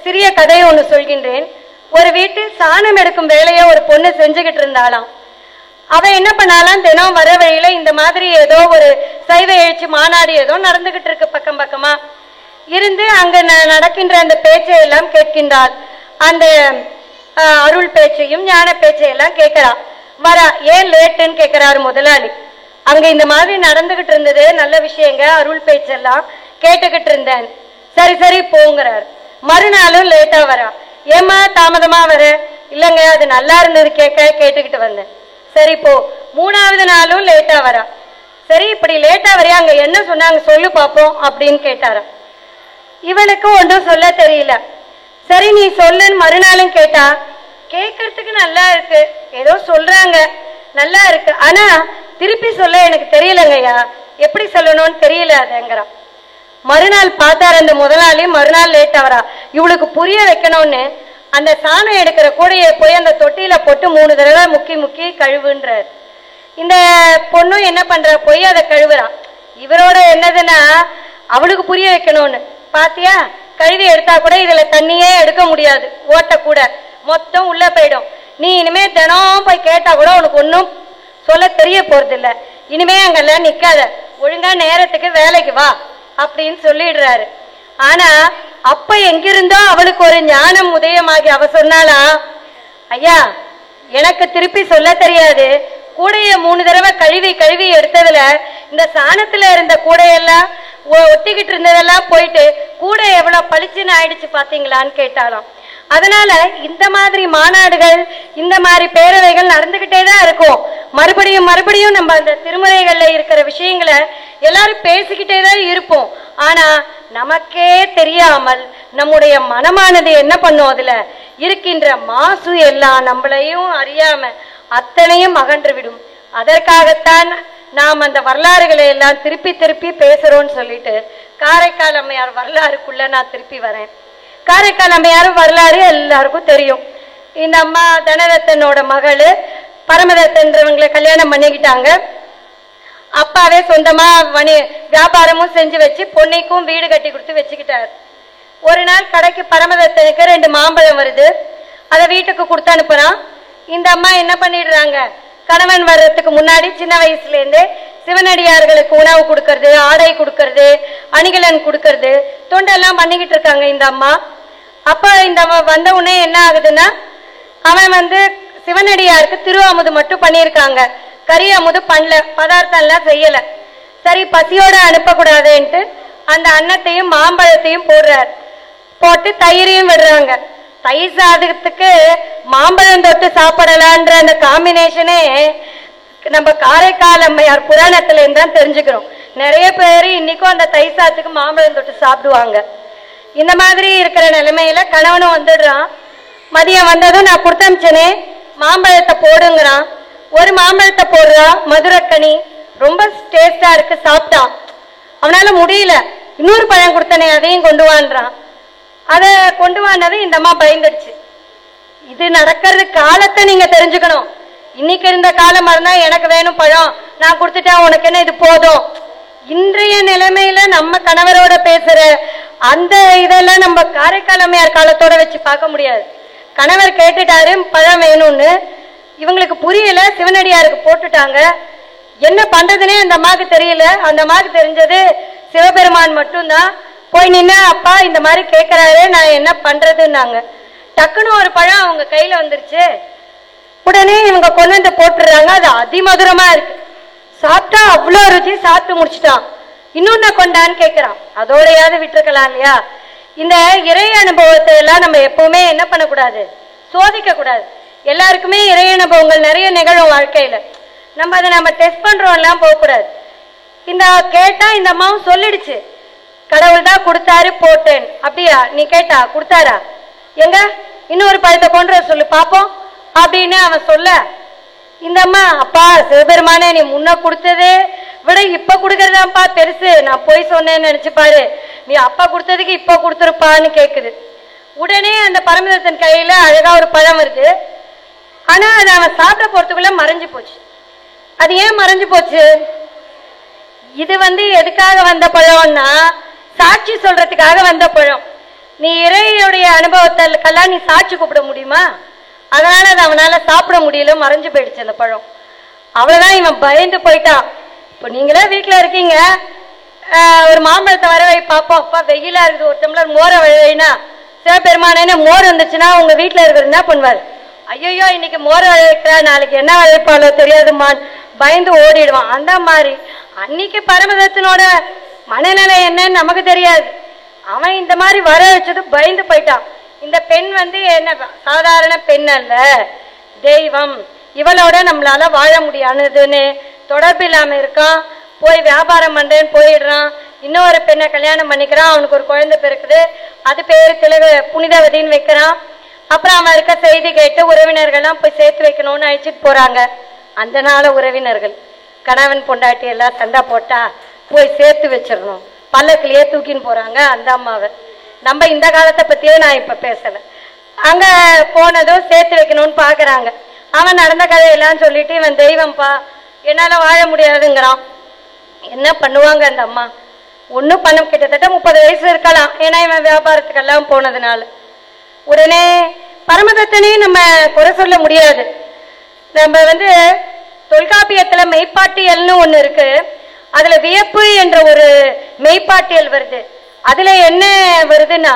சிறிய கதையை ஒண்ணு சொல்கின்றேன். ஒரு வீட்டில் சாணம் எடுக்கும் வேலையை ஒரு பொண்ணு செஞ்சுக்கிட்டு இருந்தாலாம். அவ என்ன பண்ணாலாம், தினம் வர வழியில இந்த மாதிரி ஏதோ ஒரு சைவ எழுச்சி மாநாடு ஏதோ நடந்துகிட்டு இருக்கு, பக்கம் பக்கமா இருந்து அங்க நடக்கின்ற அந்த பேச்சை எல்லாம் கேட்கின்றாள். அந்த அருள் பேச்சையும் ஞான பேச்சையெல்லாம் கேட்கிறான். வரா, ஏன் லேட்டுன்னு கேட்கிறாரு முதலாளி. அங்க இந்த மாதிரி நடந்துகிட்டு இருந்தது, நல்ல விஷயங்க, அருள் பேச்செல்லாம் கேட்டுக்கிட்டு இருந்தேன். சரி சரி போங்கிறார். மறுநாளும் லேட்டா வரா. ஏமா தாமதமா வர? இல்லைங்க, அது நல்லா இருந்தது கேட்டுக்கிட்டு வந்தேன். சரி போ. மூணாவது நாளும் லேட்டா வரா. சரி இப்படி லேட்டா வரையா, அங்க என்ன சொன்னாங்க சொல்லு பாப்போம் அப்படின்னு கேட்டாரா. இவளுக்கு ஒன்றும் சொல்ல தெரியல. சரி நீ சொல்லுன்னு மறுநாளும் கேட்டா, கேட்கறதுக்கு நல்லா இருக்கு, ஏதோ சொல்றாங்க நல்லா இருக்கு, ஆனா திருப்பி சொல்ல எனக்கு தெரியலங்கய்யா, எப்படி சொல்லணும்னு தெரியல அதுங்கிறான். மறுநாள் பார்த்தார் அந்த முதலாளி. மறுநாள் லேட்டா வரா. இவளுக்கு புரிய வைக்கணும்னு அந்த சாணம் எடுக்கிற கூடையை போய் அந்த தொட்டியில போட்டு 3 தடவை முக்கி முக்கி கழுவுன்றார். இந்த பொண்ணும் என்ன பண்றா, போய் அதை கழுவுறான். இவரோட என்னதுன்னா அவளுக்கு புரிய வைக்கணும்னு, பாத்தியா கழுவி எடுத்தா கூட இதுல தண்ணியே எடுக்க முடியாது, ஓட்ட கூட மொத்தம் உள்ள போயிடும். நீ இனிமே தினம் போய் கேட்டா கூட உனக்கு ஒன்றும் சொல்ல தெரிய போறது இல்லை, இனிமே அங்கெல்லாம் நிக்காத, ஒழுங்கா நேரத்துக்கு வேலைக்கு வா அப்படின்னு சொல்லிடுறாரு. ஆனா அப்ப எங்கிருந்தோ அவளுக்கு ஒரு ஞானம் உதயமாகி அவ சொன்னாலா, ஐயா எனக்கு திருப்பி சொல்ல தெரியாது. கூடைய 3 தடவை கழுவி கழுவி எடுத்ததுல இந்த சாணத்துல இருந்த கூடையெல்லாம் ஒட்டிக்கிட்டு இருந்ததெல்லாம் போயிட்டு கூடை எவ்வளவு பளிச்சுன்னு ஆயிடுச்சு பாத்தீங்களான்னு கேட்டாலும். அதனால இந்த மாதிரி மாநாடுகள், இந்த மாதிரி பேரவைகள் நடந்துகிட்டே தான் இருக்கும். மறுபடியும் மறுபடியும் நம்ம அந்த திருமுறைகள்ல இருக்கிற விஷயங்களை எல்லாரும் பேசிக்கிட்டே தான் இருப்போம். ஆனா நமக்கே தெரியாமல் நம்முடைய மனமானது என்ன பண்ணும், அதுல இருக்கின்ற மாசு எல்லாம் நம்மளையும் அறியாம அத்தனையும் அகன்று விடும். அதற்காகத்தான் நாம் அந்த வரலாறுகளை எல்லாம் திருப்பி திருப்பி பேசுறோம்னு சொல்லிட்டு காரைக்கால் அம்மையார் வரலாறுக்குள்ள நான் திருப்பி வரேன். காரைக்கால் அம்மையார் வரலாறு எல்லாருக்கும் தெரியும். இந்த அம்மா தனரத்தனோட மகள் பரமதத்தன்றவங்களை கல்யாணம் பண்ணிக்கிட்டாங்க. அப்பாவே சொந்தமா வியாபாரமும் செஞ்சு வச்சு பொண்ணைக்கும் வீடு கட்டி கொடுத்து வச்சுக்கிட்டார். ஒரு நாள் கடைக்கு பரமதத்தனுக்கு 2 மாம்பழம் வருது. அதை வீட்டுக்கு கொடுத்து அனுப்புறான். இந்த அம்மா என்ன பண்ணிடுறாங்க, கணவன் வர்றதுக்கு முன்னாடி சின்ன வயசுல இருந்தே சிவனடியார்களுக்கு உணவு கொடுக்கறது, ஆடை கொடுக்கறது, அணிகலன் கொடுக்கறது, தொண்டெல்லாம் பண்ணிக்கிட்டு இருக்காங்க இந்த அம்மா. அப்ப இந்த வந்த உடனே என்ன ஆகுதுன்னா, அவன் சிவனடியாருக்கு திருவாமுது மட்டும் பண்ணியிருக்காங்க, கறி அமுது பண்ணல, பதார்த்தம் எல்லாம் செய்யல. சரி, பசியோட அனுப்பக்கூடாதுன்ட்டு அந்த அன்னத்தையும் மாம்பழத்தையும் போடுறார். போட்டு தயிரையும் விடுறாங்க. தயிர் சாதத்துக்கு மாம்பழம் தொட்டு சாப்பிடலான்ற அந்த காம்பினேஷனே நம்ம காரைக்கால் அம்மையார் புராணத்துல இருந்தான் தெரிஞ்சுக்கிறோம். நிறைய பேர் இன்னைக்கும் அந்த தயிர் சாதத்துக்கு மாம்பழம் தொட்டு சாப்பிடுவாங்க. இந்த மாதிரி இருக்கிற நிலைமையில கணவனும் வந்துடுறான். மதியம் வந்ததும் நான் கொடுத்தமிச்சனே மாம்பழத்தை போடுங்கிறான். ஒரு மாம்பழத்தை போடுறா, மதுரக்கனி, ரொம்ப டேஸ்டா இருக்கு, சாப்பிட்டான். அவனால முடியல. இன்னொரு பழம் கொடுத்தனே அதையும் கொண்டு வான்றான். அதை கொண்டு வானது இந்த அம்மா பயந்துடுச்சு. இது நடக்கிறது காலத்தை நீங்க தெரிஞ்சுக்கணும். இன்னைக்கு இருந்த காலம் இருந்தா எனக்கு வேணும் பழம், நான் கொடுத்துட்டேன், உனக்கு என்ன இது போதும். இன்றைய நிலைமையில நம்ம கணவரோட பேசுற அந்த இதெல்லாம் நம்ம காரைக்கால் அம்மையார் காலத்தோட வச்சு பார்க்க முடியாது. கணவர் கேட்டுட்டாரு பழம் வேணும்னு, இவங்களுக்கு புரியல, சிவனடியாருக்கு போட்டுட்டாங்க. என்ன பண்றதுன்னே அந்த அம்மாவுக்கு தெரியல. அந்த அம்மாவுக்கு தெரிஞ்சது சிவபெருமான் மட்டும்தான். போய் நின்று, அப்பா இந்த மாதிரி கேட்கிறாரு, நான் என்ன பண்றதுன்னாங்க. டக்குன்னு ஒரு பழம் அவங்க கையில வந்துருச்சு. உடனே இவங்க கொண்டு வந்து போட்டுடுறாங்க. அது அதிமதுரமா இருக்கு, சாப்பிட்டா அவ்வளோ ருச்சி. சாப்பிட்டு முடிச்சுட்டான். இன்னொன்னு கொண்டான்னு கேட்கிறான். அதோடையாவது விட்டுருக்கலாம் இல்லையா? இந்த இறை அனுபவத்தை எல்லாம் நம்ம எப்பவுமே என்ன பண்ணக்கூடாது, சோதிக்க கூடாது. எல்லாருக்குமே இறை அனுபவங்கள் நிறைய நிகழும் வாழ்க்கையில. நம்ம டெஸ்ட் பண்றோம் எல்லாம் போகக்கூடாது. இந்த கேட்டா இந்த அம்மாவும் சொல்லிடுச்சு, கடவுள் தான் கொடுத்தாரு போட்டேன். அப்படியா? நீ கேட்டா கொடுத்தாரா? எங்க இன்னொரு பழத்தை கொண்டு சொல்லு பாப்போம் அப்படின்னு அவன் சொல்ல, இந்த அம்மா, அப்பா சிவபெருமானே, நீ முன்ன கொடுத்தது விட இப்ப கொடுக்கறதாப்பா பெருசு, நான் போய் சொன்னேன்னு நினைச்சு பாரு, நீ அப்பா கொடுத்ததுக்கு இப்ப கொடுத்துருப்பான்னு கேக்குது. உடனே அந்த பரமதத்தன் கையில அழகா ஒரு பழம் வருது. ஆனா அது அவன் சாப்பிட போறதுக்குள்ள மறைஞ்சு போச்சு. அது ஏன் மறைஞ்சு போச்சு? இது எதுக்காக வந்த பழம்னா, சாட்சி சொல்றதுக்காக வந்த பழம். நீ இறையுடைய அனுபவத்துக்கெல்லாம் நீ சாட்சி கூப்பிட முடியுமா? அதனால அது அவனால சாப்பிட முடியல, மறைஞ்சு போயிடுச்சு அந்த பழம். அவ்வளவுதான், இவன் பயந்து போயிட்டான். இப்போ நீங்களே வீட்டுல இருக்கீங்க, ஒரு மாம்பழத்தை வர வை பாப்போம். அப்பா வெயிலா இருக்குது, ஒரு டம்ளர் மோரை வைனா, சிவபெருமானே மோர் வந்துச்சுன்னா உங்க வீட்டுல இருக்கிறது என்ன பண்ணுவார்? ஐயோ இன்னைக்கு மோரை வைக்கிறா, நாளைக்கு என்ன வைப்பாளோ தெரியாதுமான் பயந்து ஓடிடுவான். அந்த மாதிரி அன்னைக்கு பரமதத்தனோட மனநிலை என்னன்னு நமக்கு தெரியாது. அவன் இந்த மாதிரி வர வச்சது பயந்து போயிட்டான். இந்த பெண் என்ன சாதாரண பெண் அல்ல, தெய்வம். இவளோட நம்மளால வாழ முடியாதுன்னு தொடர்பு இல்லாம இருக்கான். போய் வியாபாரம் பண்றேன்னு போயிடுறான். இன்னொரு பெண்ணை கல்யாணம் பண்ணிக்கிறான். அவனுக்கு ஒரு குழந்தை பிறக்குது. அது பேரு புனிதவதின்னு வைக்கிறான். அப்புறம் அவன் இருக்க செய்தி கேட்டு உறவினர்கள்லாம் போய் சேர்த்து வைக்கணும்னு அழைச்சிட்டு போறாங்க. அந்த நாள உறவினர்கள் கணவன் பொண்டாட்டி எல்லாம் சண்டை போட்டா போய் சேர்த்து வச்சிடணும், பல்லக்கிலேயே தூக்கின்னு போறாங்க அந்த அம்மாவை. நம்ம இந்த காலத்தை பத்தியே நான் இப்ப பேசல. அங்க போனதும் சேர்த்து வைக்கணும்னு பாக்குறாங்க. அவன் நடந்த கதையெல்லாம் சொல்லிட்டு, இவன் தெய்வம்பா, என்னால வாழ முடியாதுங்கிறான். என்ன பண்ணுவாங்க அந்த அம்மா? ஒன்னும் பண்ண, கிட்டத்தட்ட 30 வயசு இருக்கலாம், ஏன்னா இவன் வியாபாரத்துக்கெல்லாம் போனதுனால. உடனே பரமதத்தனையும் நம்ம குறை சொல்ல முடியாது. நம்ம தொல்காப்பியத்துல மெய்ப்பாட்டியல்னு ஒண்ணு இருக்கு. அதுல வியப்பு என்ற ஒரு மெய்ப்பாட்டியல் வருது. அதுல என்ன வருதுன்னா,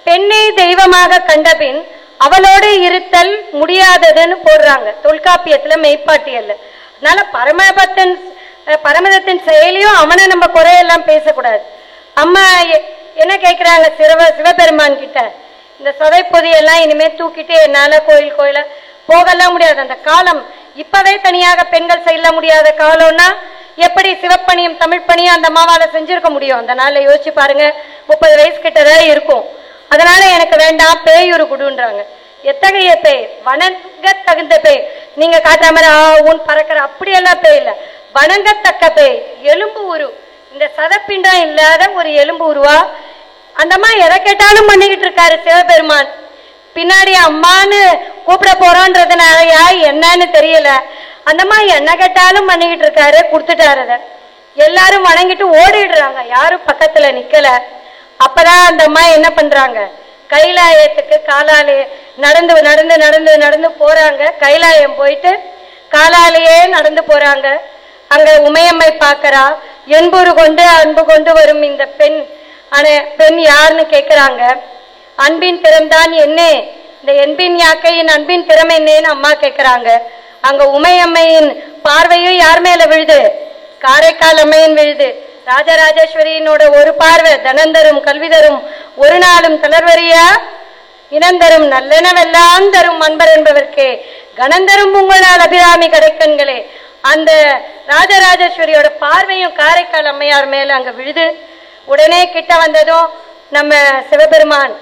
பெண்ணை தெய்வமாக கண்டபின் அவளோடு இருத்தல் முடியாததுன்னு போடுறாங்க தொல்காப்பியத்துல மெய்ப்பாட்டியல்ல. அதனால பரமதத்தின் செயலியும் அவனை நம்ம குறையெல்லாம் பேசக்கூடாது. அம்மா என்ன கேட்கிறாங்க சிவபெருமான் கிட்ட, இந்த சதை பொதியெல்லாம் இனிமே தூக்கிட்டு என்னால கோயில போகலாம் முடியாது. அந்த காலம் இப்பவே தனியாக பெண்கள் செய்ய முடியாத காலம்னா எப்படி சிவப்பணியும் தமிழ் பணியும் அந்த அம்மாவால செஞ்சிருக்க முடியும்? அந்த நாள்ல யோசிச்சு பாருங்க, 30 வயசு கிட்டதான் இருக்கும். அதனால எனக்கு வேண்டாம், பேயுரு குடுன்றாங்க. எத்தகைய பேய்? வணங்க தகுந்த பேய். நீங்க காட்டுற மாதிரி உன் பறக்கிற அப்படியெல்லாம் பேய் இல்ல, வணங்கத்தக்க பேய். எலும்பு உரு, இந்த சதப்பிண்டம் இல்லாத ஒரு எலும்பு உருவா அந்த அம்மா எதை கேட்டாலும் பண்ணிக்கிட்டு இருக்காரு சிவபெருமான். பின்னாடி அம்மான்னு கூப்பிட போறோன்றதுனாலயா என்னன்னு தெரியல, அந்த அம்மா என்ன கேட்டாலும் பண்ணிக்கிட்டு இருக்காரு, கொடுத்துட்டாரு. அதை எல்லாரும் வணங்கிட்டு ஓடிடுறாங்க, யாரும் பக்கத்துல நிக்கல. அப்பதான் அந்த அம்மா என்ன பண்றாங்க, கைலாயத்துக்கு காலாலே நடந்து நடந்து நடந்து நடந்து போறாங்க. கைலாயம் போயிட்டு காலாலேயே நடந்து போறாங்க. அங்க உமையம்மை பாக்குறா. என்புரு கொண்டு அன்பு கொண்டு வரும் இந்த பெண் யாருன்னு கேக்குறாங்க. அன்பின் திறம்தான் என்ன, இந்த என்பின் யாக்கையின் அன்பின் திறம் என்னன்னு அம்மா கேக்குறாங்க. அங்க உமையம்மையின் பார்வையும் யார் மேல விழுது? காரைக்கால் அம்மையின் விழுது. ராஜராஜேஸ்வரியினோட ஒரு பார்வை தனந்தரும் கல்வி தரும் ஒரு நாளும் தளர்வரியா இனந்தரும் நல்லெனவெல்லாம் தரும் அன்பர் என்பவர்க்கே கணந்தரும் உங்களால் அபிராமி கடைக்கண்களே. அந்த ராஜராஜேஸ்வரியோட பார்வையும் காரைக்கால் அம்மையார் மேல அங்க விழுது. உடனே கிட்ட வந்ததும் நம்ம சிவபெருமான்,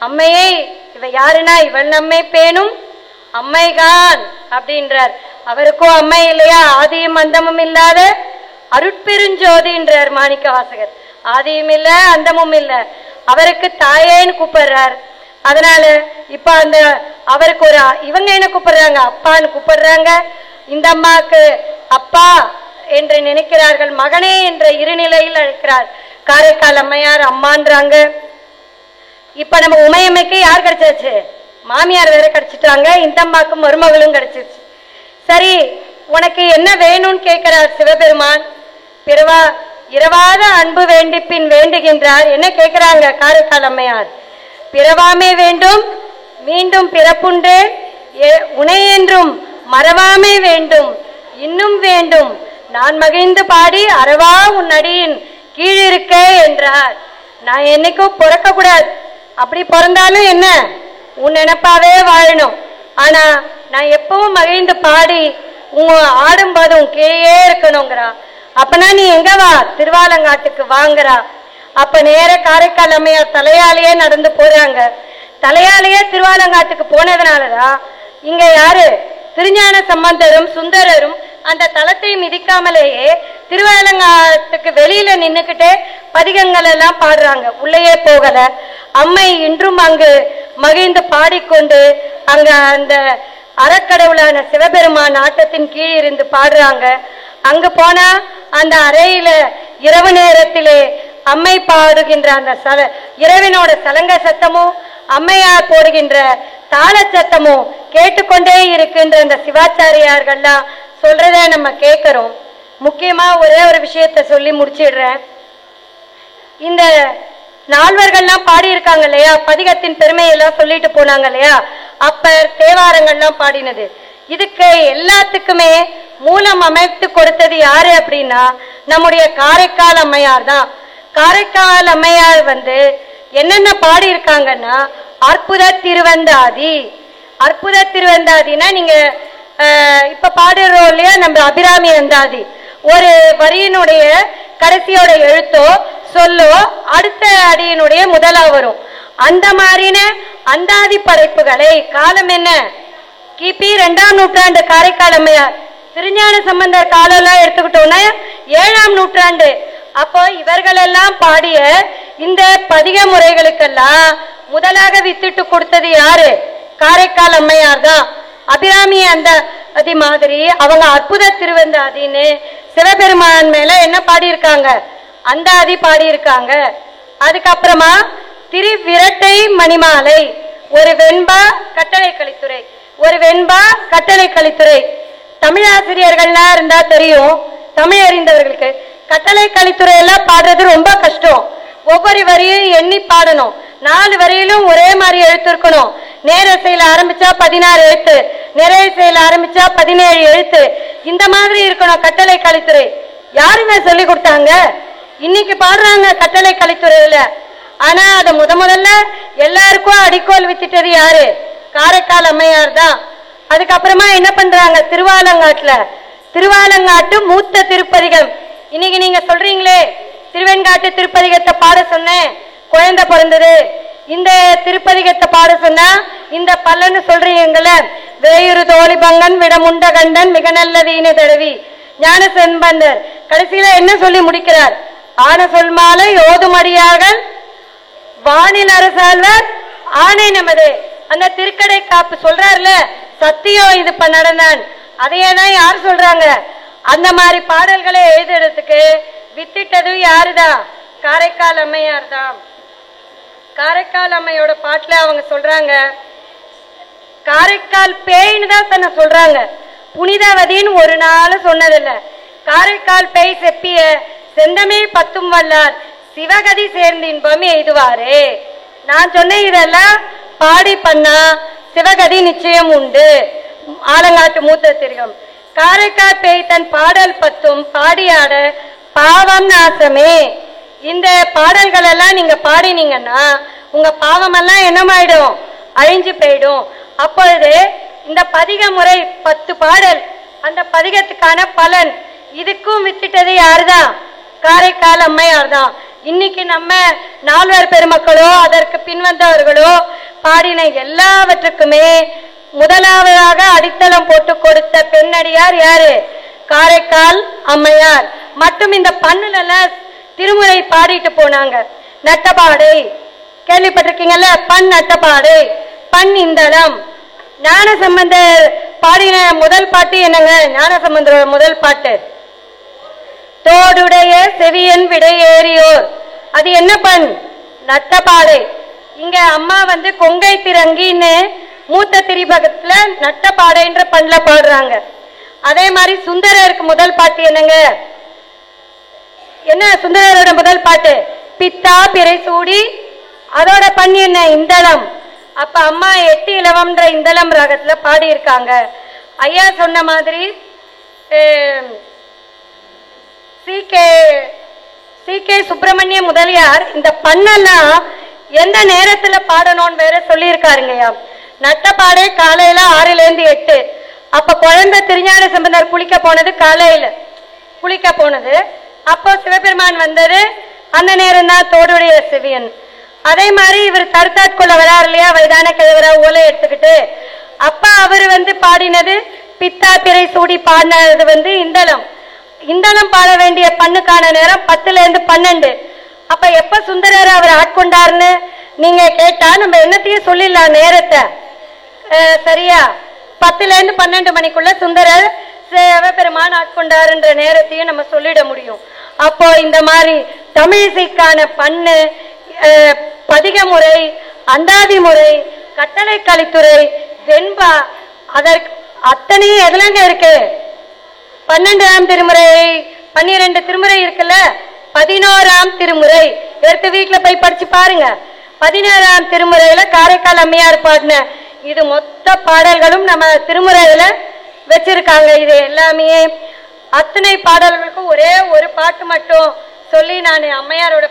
அம்மையை இவ யாருன்னா இவள் நம்மை பேணும் அம்மைகான் அப்படின்றார். அவருக்கும் அம்மை இல்லையா? ஆதியும் அந்தமும் இல்லாத அருட்பெருஞ்சோதின்றார் மாணிக்க வாசகர். ஆதியும் இல்ல அந்தமும் இல்ல, அவருக்கு தாயேன்னு கூப்பிடுறார். அதனால இப்ப அந்த அவருக்கு ஒரு இவங்க என்ன கூப்பிடுறாங்க, அப்பான்னு கூப்பிடுறாங்க. இந்த அம்மாவுக்கு அப்பா என்று நினைக்கிறார்கள், மகனே என்ற இருநிலையில் அழைக்கிறார். காரைக்கால் அம்மையார் அம்மான்றாங்க. இப்ப நம்ம உமையம்மைக்கு யார் கிடைச்சாச்சு? மாமியார் வேற கிடைச்சிட்டாங்க. இந்த அம்மாக்கு மருமகளும் கிடைச்சிருச்சு. சரி, உனக்கு என்ன வேணும்னு கேட்கிறார் சிவபெருமான். இரவாத அன்பு வேண்டி பின் வேண்டுகின்றார். என்ன கேட்கிறாங்க காரைக்கால் அம்மையார்? பிறவாமே வேண்டும், மீண்டும் பிறப்புண்டு, உனை என்றும் மறவாமே வேண்டும், இன்னும் வேண்டும், நான் மகிழ்ந்து பாடி அறவா உன் அடியின் கீழிருக்க என்றார். நான் என்னைக்கும் பிறக்க கூடாது, அப்படி பிறந்தாலும் என்ன உன் நினைப்பாவே வாழணும். ஆனா நான் எப்பவும் மகிழ்ந்து பாடி உங்க ஆடும்போதும் கீழே இருக்கணுங்கிறா. அப்பனா நீ எங்க வா, திருவாலங்காட்டுக்கு வாங்குறா. அப்ப நேர காரைக்கால் அம்மையார் தலையாலேயே நடந்து போறாங்க. தலையாலேயே திருவாலங்காட்டுக்கு போனதுனாலதான் இங்க யாரு திருஞான சம்பந்தரும் சுந்தரரும் அந்த தலத்தை மிதிக்காமலேயே திருவாலங்காட்டுக்கு வெளியில நின்னுக்கிட்டே பதிகங்கள் எல்லாம் பாடுறாங்க, உள்ளேயே போகல. அம்மை இன்றும் அங்கு மகிழ்ந்து பாடிக்கொண்டு அங்க அந்த அறக்கடவுளான சிவபெருமான் ஆட்டத்தின் கீழ் இருந்து பாடுறாங்க. அங்கு போனா அந்த அறையில இரவு நேரத்திலே அம்மை பாடுகின்ற அந்த இரவினோட சலங்க சத்தமும் அம்மையார் போடுகின்ற தாள சத்தமும் கேட்டுக்கொண்டே இருக்கின்ற அந்த சிவாச்சாரியார்கள்லாம் சொல்றத நம்ம கேட்கிறோம். முக்கியமா ஒரே ஒரு விஷயத்த சொல்லி முடிச்சிடுறேன். இந்த நால்வர்கள்லாம் பாடியிருக்காங்க இல்லையா, பதிகத்தின் பெருமையெல்லாம் சொல்லிட்டு போனாங்க இல்லையா, அப்பர் தேவாரங்கள்லாம் பாடினது. இதுக்கு எல்லாத்துக்குமே மூலம் அமைத்து கொடுத்தது யாரு அப்படின்னா நம்முடைய காரைக்கால் அம்மையார் தான். காரைக்கால் அம்மையார் என்னென்ன பாடி இருக்காங்கன்னா அற்புத திருவந்தாதி. அற்புத திருவந்தாதினா நீங்க இப்ப பாடுறோம் இல்லையா, நம்ம அபிராமி அந்தாதி, ஒரு வரியினுடைய கடைசியோட எழுத்தோ சொல்லோ அடுத்த அடியினுடைய முதலா வரும். அந்த மாதிரின அந்தாதி படைப்புகளை காலம் என்ன, கிபி 2ஆம் நூற்றாண்டு காரைக்கால் அம்மையார். திருஞான சம்பந்தர் காலம் எல்லாம் எடுத்துக்கிட்டோம்னா 7ஆம் நூற்றாண்டு. அப்போ இவர்களெல்லாம் பாடிய இந்த பதிக முறைகளுக்கெல்லாம் முதலாக வித்துட்டு கொடுத்தது யாரு? காரைக்கால் அம்மையார் தான். அபிராமி அந்த அதி மாதிரி அவங்க அற்புத திருவந்தாதின்னு சிவபெருமான் மேல என்ன பாடியிருக்காங்க, அந்த அதி பாடியிருக்காங்க. அதுக்கப்புறமா திருவிரட்டை மணிமாலை, ஒரு வெண்பா கட்டளை கலித்துறை, ஒரு வெண்பா கட்டளை கலித்துறை. தமிழாசிரியர்கள்லாம் இருந்தா தெரியும், தமிழ் அறிந்தவர்களுக்கு கட்டளை கலித்துறை எல்லாம் பாடுறது ரொம்ப கஷ்டம். ஒவ்வொரு வரியும் எண்ணி பாடணும், 4 வரியிலும் ஒரே மாதிரி எழுத்து இருக்கணும். நேரசையில் ஆரம்பிச்சா 16 எழுத்து, நிறைசையில் ஆரம்பிச்சா 17 எழுத்து. இந்த மாதிரி இருக்கணும் கட்டளை கலைத்துறை. யாருங்க சொல்லி கொடுத்தாங்க? இன்னைக்கு பாடுறாங்க கட்டளை கலைத்துறையில. ஆனா அதை முதல்ல எல்லாருக்கும் அடிக்கோல் வித்துட்டது யாரு? காரைக்கால் அம்மையார் தான். அதுக்கப்புறமா என்ன பண்றாங்க? திருவாலங்காட்டு மூத்த திருப்பதிகம். இன்னைக்கு நீங்க சொல்றீங்களே திருவெண்காட்டு திருப்பதிகத்தை பாட சொன்னேன், குழந்தை பிறந்தது. இந்த திருப்பதிகத்தை பாட சொன்னா இந்த பல்லன்னு சொல்றீங்கள, வேயுறு தோழி பங்கன் விடமுண்ட கண்டன் மிக நல்ல வீணு தடவி ஞான செம்பந்தர் கடைசியில என்ன சொல்லி முடிக்கிறார்? ஆன சொல்மாலை ஓதுமடியார்கள் வானில் அரசாழ்வார் ஆணை நமது. அந்த திருக்கடை காப்பு சொல்றாருல, சத்தியம் இது நடந்தான். அதையேதான் யார் சொல்றாங்க? அந்த மாதிரி பாடல்களை எழுதுறதுக்கு வித்திட்டது யாருதான்? காரைக்கால் அம்மையார் தான். காரைக்கால் அம்மையோட பாட்டுல அவங்க சொல்றாங்க, காரைக்கால் பேய்னு தான் தன்னை சொல்றாங்க, புனிதவதின்னு ஒரு நாள் சொன்னதில்லை. காரைக்கால் பேய் செப்பிய செந்தமிழ் பத்தும் வல்லார் சிவகதி சேர்ந்து இன்பம் எய்துவாரே. நான் சொன்னேன் இதெல்லாம் பாடி பண்ணா சிவகதி நிச்சயம் உண்டு. ஆலங்காட்டு மூத்த திருகம். காரைக்கால் பேய் தன் பாடல் பத்தும் பாடியாட பாவம் நாசமே. இந்த பாடல்கள் எல்லாம் நீங்க பாடினீங்கன்னா உங்க பாவம் எல்லாம் என்னமாயிடும்? அழிஞ்சு போயிடும். அப்பொழுது இந்த பதிக முறை 10 பாடல், அந்த பதிகத்துக்கான பலன் இதுக்கும் வித்துட்டது யாருதான்? காரைக்கால் அம்மையார் தான். இன்னைக்கு நம்ம நால்வர் பெருமக்களோ அதற்கு பின்வந்தவர்களோ பாடின எல்லாவற்றுக்குமே முதலாவதாக அடித்தளம் போட்டு கொடுத்த பெண்ணடியார் யாரு? காரைக்கால் அம்மையார். மட்டும் இந்த பண்ணுல திருமுறை பாடிட்டு போனாங்க. நட்டபாடை கேள்விப்பட்டிருக்கீங்கல்ல, பண் நட்டபாடை, பண் இந்தளம். ஞானசம்பந்தர் பாடின முதல் பாட்டு என்னங்க? ஞானசம்பந்தரோட முதல் பாட்டு தோடுடைய செவியன் விடையேறியோர். அது என்ன பண்? நட்டபாடை. இங்க அம்மா கொங்கை திரங்கின்னு மூத்த திரிபகத்துல நட்டபாடைன்ற பண்ணல பாடுறாங்க. அதே மாதிரி சுந்தரருக்கு முதல் பாட்டு என்னங்க? என்ன சுந்தரரோட முதல் பாட்டு? பித்தா பிறை சூடி. அதோட பண்ணி என்ன? இந்தளம். அப்ப அம்மா 8 இலவம்ன்ற இந்தளம் ராகத்துல பாடி இருக்காங்க. ஐயா சொன்ன மாதிரி சி.கே. சுப்பிரமணிய முதலியார் இந்த பண்ணெல்லாம் எந்த நேரத்துல பாடணும்னு வேற சொல்லியிருக்காருங்கய்யா. நட்டப்பாடே காலையில 6லேருந்து 8. அப்ப குழந்தை திருஞான சம்பந்தர் குளிக்க போனது காலையில குளிக்க போனது. அப்போ சிவபெருமான் வந்தது அந்த நேரம் தான் தோடுடைய செவியன். அதே மாதிரி இவர் தருத்தாட்கொள்ள வராரு இல்லையா, வயதான கிழவரா ஓலை எடுத்துக்கிட்டு. அப்ப அவர் பாடினது பித்தா பிறை சூடி பாடினது இந்தளம். இந்தளம் பாட வேண்டிய பண்ணுக்கான நேரம் 10லேருந்து 12. அப்ப எப்ப சுந்தரர் அவர் ஆட்கொண்டாருன்னு நீங்க கேட்டா நம்ம என்னத்தையும் சொல்லிடலாம் நேரத்தை. சரியா? 10லேருந்து 12 மணிக்குள்ள சுந்தரர் சிவபெருமான் ஆட்கொண்டாருன்ற நேரத்தையும் நம்ம சொல்லிட முடியும். அப்போ இந்த மாதிரி தமிழிசைக்கான பண்ணு, பதிக முறை, அந்தாதி முறை, கட்டளை கலித்துறை, வெண்பா, அதற்கு அத்தனையும் எதுலங்க இருக்கு? 12ஆம் திருமுறை, 12 திருமுறை இருக்குல்ல, 11ஆம் திருமுறை எடுத்து வீட்டுல போய் படிச்சு பாருங்க. 11ஆம் திருமுறையில காரைக்கால் அம்மையார் பாடின இது மொத்த பாடல்களும் நம்ம திருமுறையில வச்சிருக்காங்க. இது எல்லாமே அத்தனை பாடல்களுக்கும் ஒரே ஒரு பாட்டு மட்டும் சொல்லி நான் அம்மையாரோட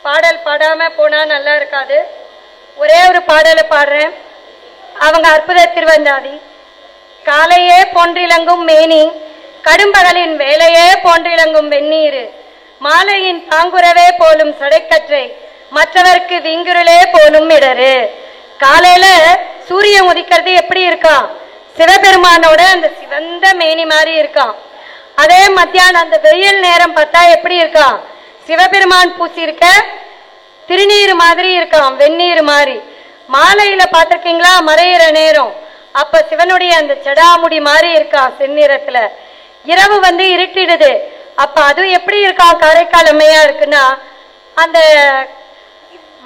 பாடல் பாடாம போனா நல்லா இருக்காது. ஒரே ஒரு பாடலை பாடுறேன். அவங்க அற்புத திருவந்தாதி. காலையே போன்றிலங்கும் மேனி, கடும்பகலின் வேலையே போன்றிலங்கும் வெந்நீர், மாலையின் தாங்குறவே போலும் சடைக்கற்றை, மற்றவர்க்கு விங்குருளே போலும் இடரு. காலையில சூரியன் உதிக்கிறது எப்படி இருக்கான்? சிவபெருமானோட அந்த சிவந்த மேனி மாதிரி இருக்கான். அதே மத்தியானம் அந்த வெயில் நேரம் பார்த்தா எப்படி இருக்கான்? சிவபெருமான் பூசி இருக்க திருநீர் மாதிரி இருக்கான், வெந்நீர் மாதிரி. மாலையில பார்த்திருக்கீங்களா? மறையிற நேரம் அப்ப சிவனுடைய அந்த செடாமுடி மாதிரி இருக்கான் செந்நிறத்துல. இரவு இருட்டிடுது. அப்ப அது எப்படி இருக்கான்? காரைக்கால் அம்மையா இருக்குன்னா அந்த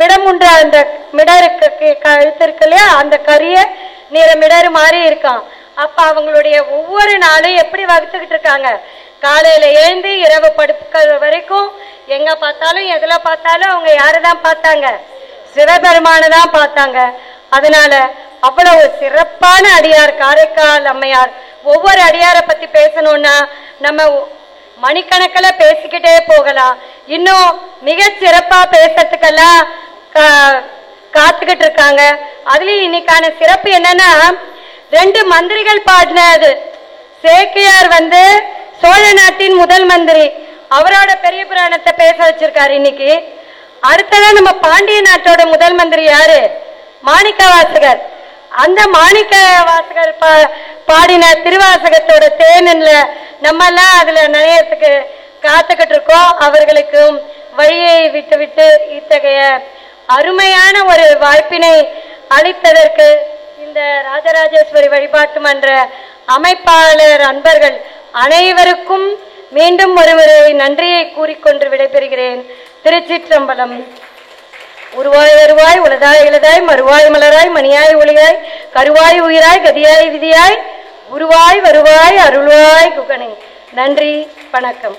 விடமுன்ற அந்த மிடருக்கு கழுத்து இருக்கு இல்லையா, அந்த கரிய நிற மிடரு மாதிரி இருக்கான். அப்ப அவங்களுடைய ஒவ்வொரு நாளும் எப்படி வகுத்துக்கிட்டு இருக்காங்க? காலையில எழுந்து இரவு படுக்கிற வரைக்கும் எங்க பார்த்தாலும் எதுல பார்த்தாலும் அவங்க யாருதான் பார்த்தாங்க? சிவபெருமான தான் பார்த்தாங்க. அதனால அவ்வளவு சிறப்பான அடியார் காரைக்கால் அம்மையார். ஒவ்வொரு அடியாரை பத்தி பேசணும்னா நம்ம மணிக்கணக்கில் பேசிக்கிட்டே போகலாம். இன்னும் மிக சிறப்பா பேசுறதுக்கெல்லாம் காத்துக்கிட்டு இருக்காங்க. அதுலயும் இன்னைக்கான சிறப்பு என்னன்னா, 2 மந்திரிகள் பாடினது. சேக்கியார் சோழ நாட்டின் முதல் மந்திரி, அவரோட பெரிய புராணத்தை பேச வச்சிருக்காரு இன்னைக்கு. அடுத்ததான் நம்ம பாண்டிய நாட்டோட முதல் மந்திரி யாரு? மாணிக்க வாசகர். அந்த மாணிக்க வாசகர் பாடின திருவாசகத்தோட தேனில் நம்ம எல்லாம் அதுல நினையத்துக்கு காத்துக்கிட்டு இருக்கோம். அவர்களுக்கும் வழியை விட்டு விட்டு இத்தகைய அருமையான ஒரு வாய்ப்பினை அளித்ததற்கு இந்த ராஜராஜேஸ்வரி வழிபாட்டு மன்ற அமைப்பாளர் அன்பர்கள் அனைவருக்கும் மீண்டும் ஒருமுறை நன்றியை கூறிக்கொண்டு விடைபெறுகிறேன். திருச்சிற்றம்பலம். உருவாய் வருவாய் உலதாய் இலதாய் மறுவாய் மலராய் மணியாய் ஒளியாய் கருவாய் உயிராய் கதியாய் விதியாய் உருவாய் வருவாய் அருள்வாய் குகனை. நன்றி, வணக்கம்.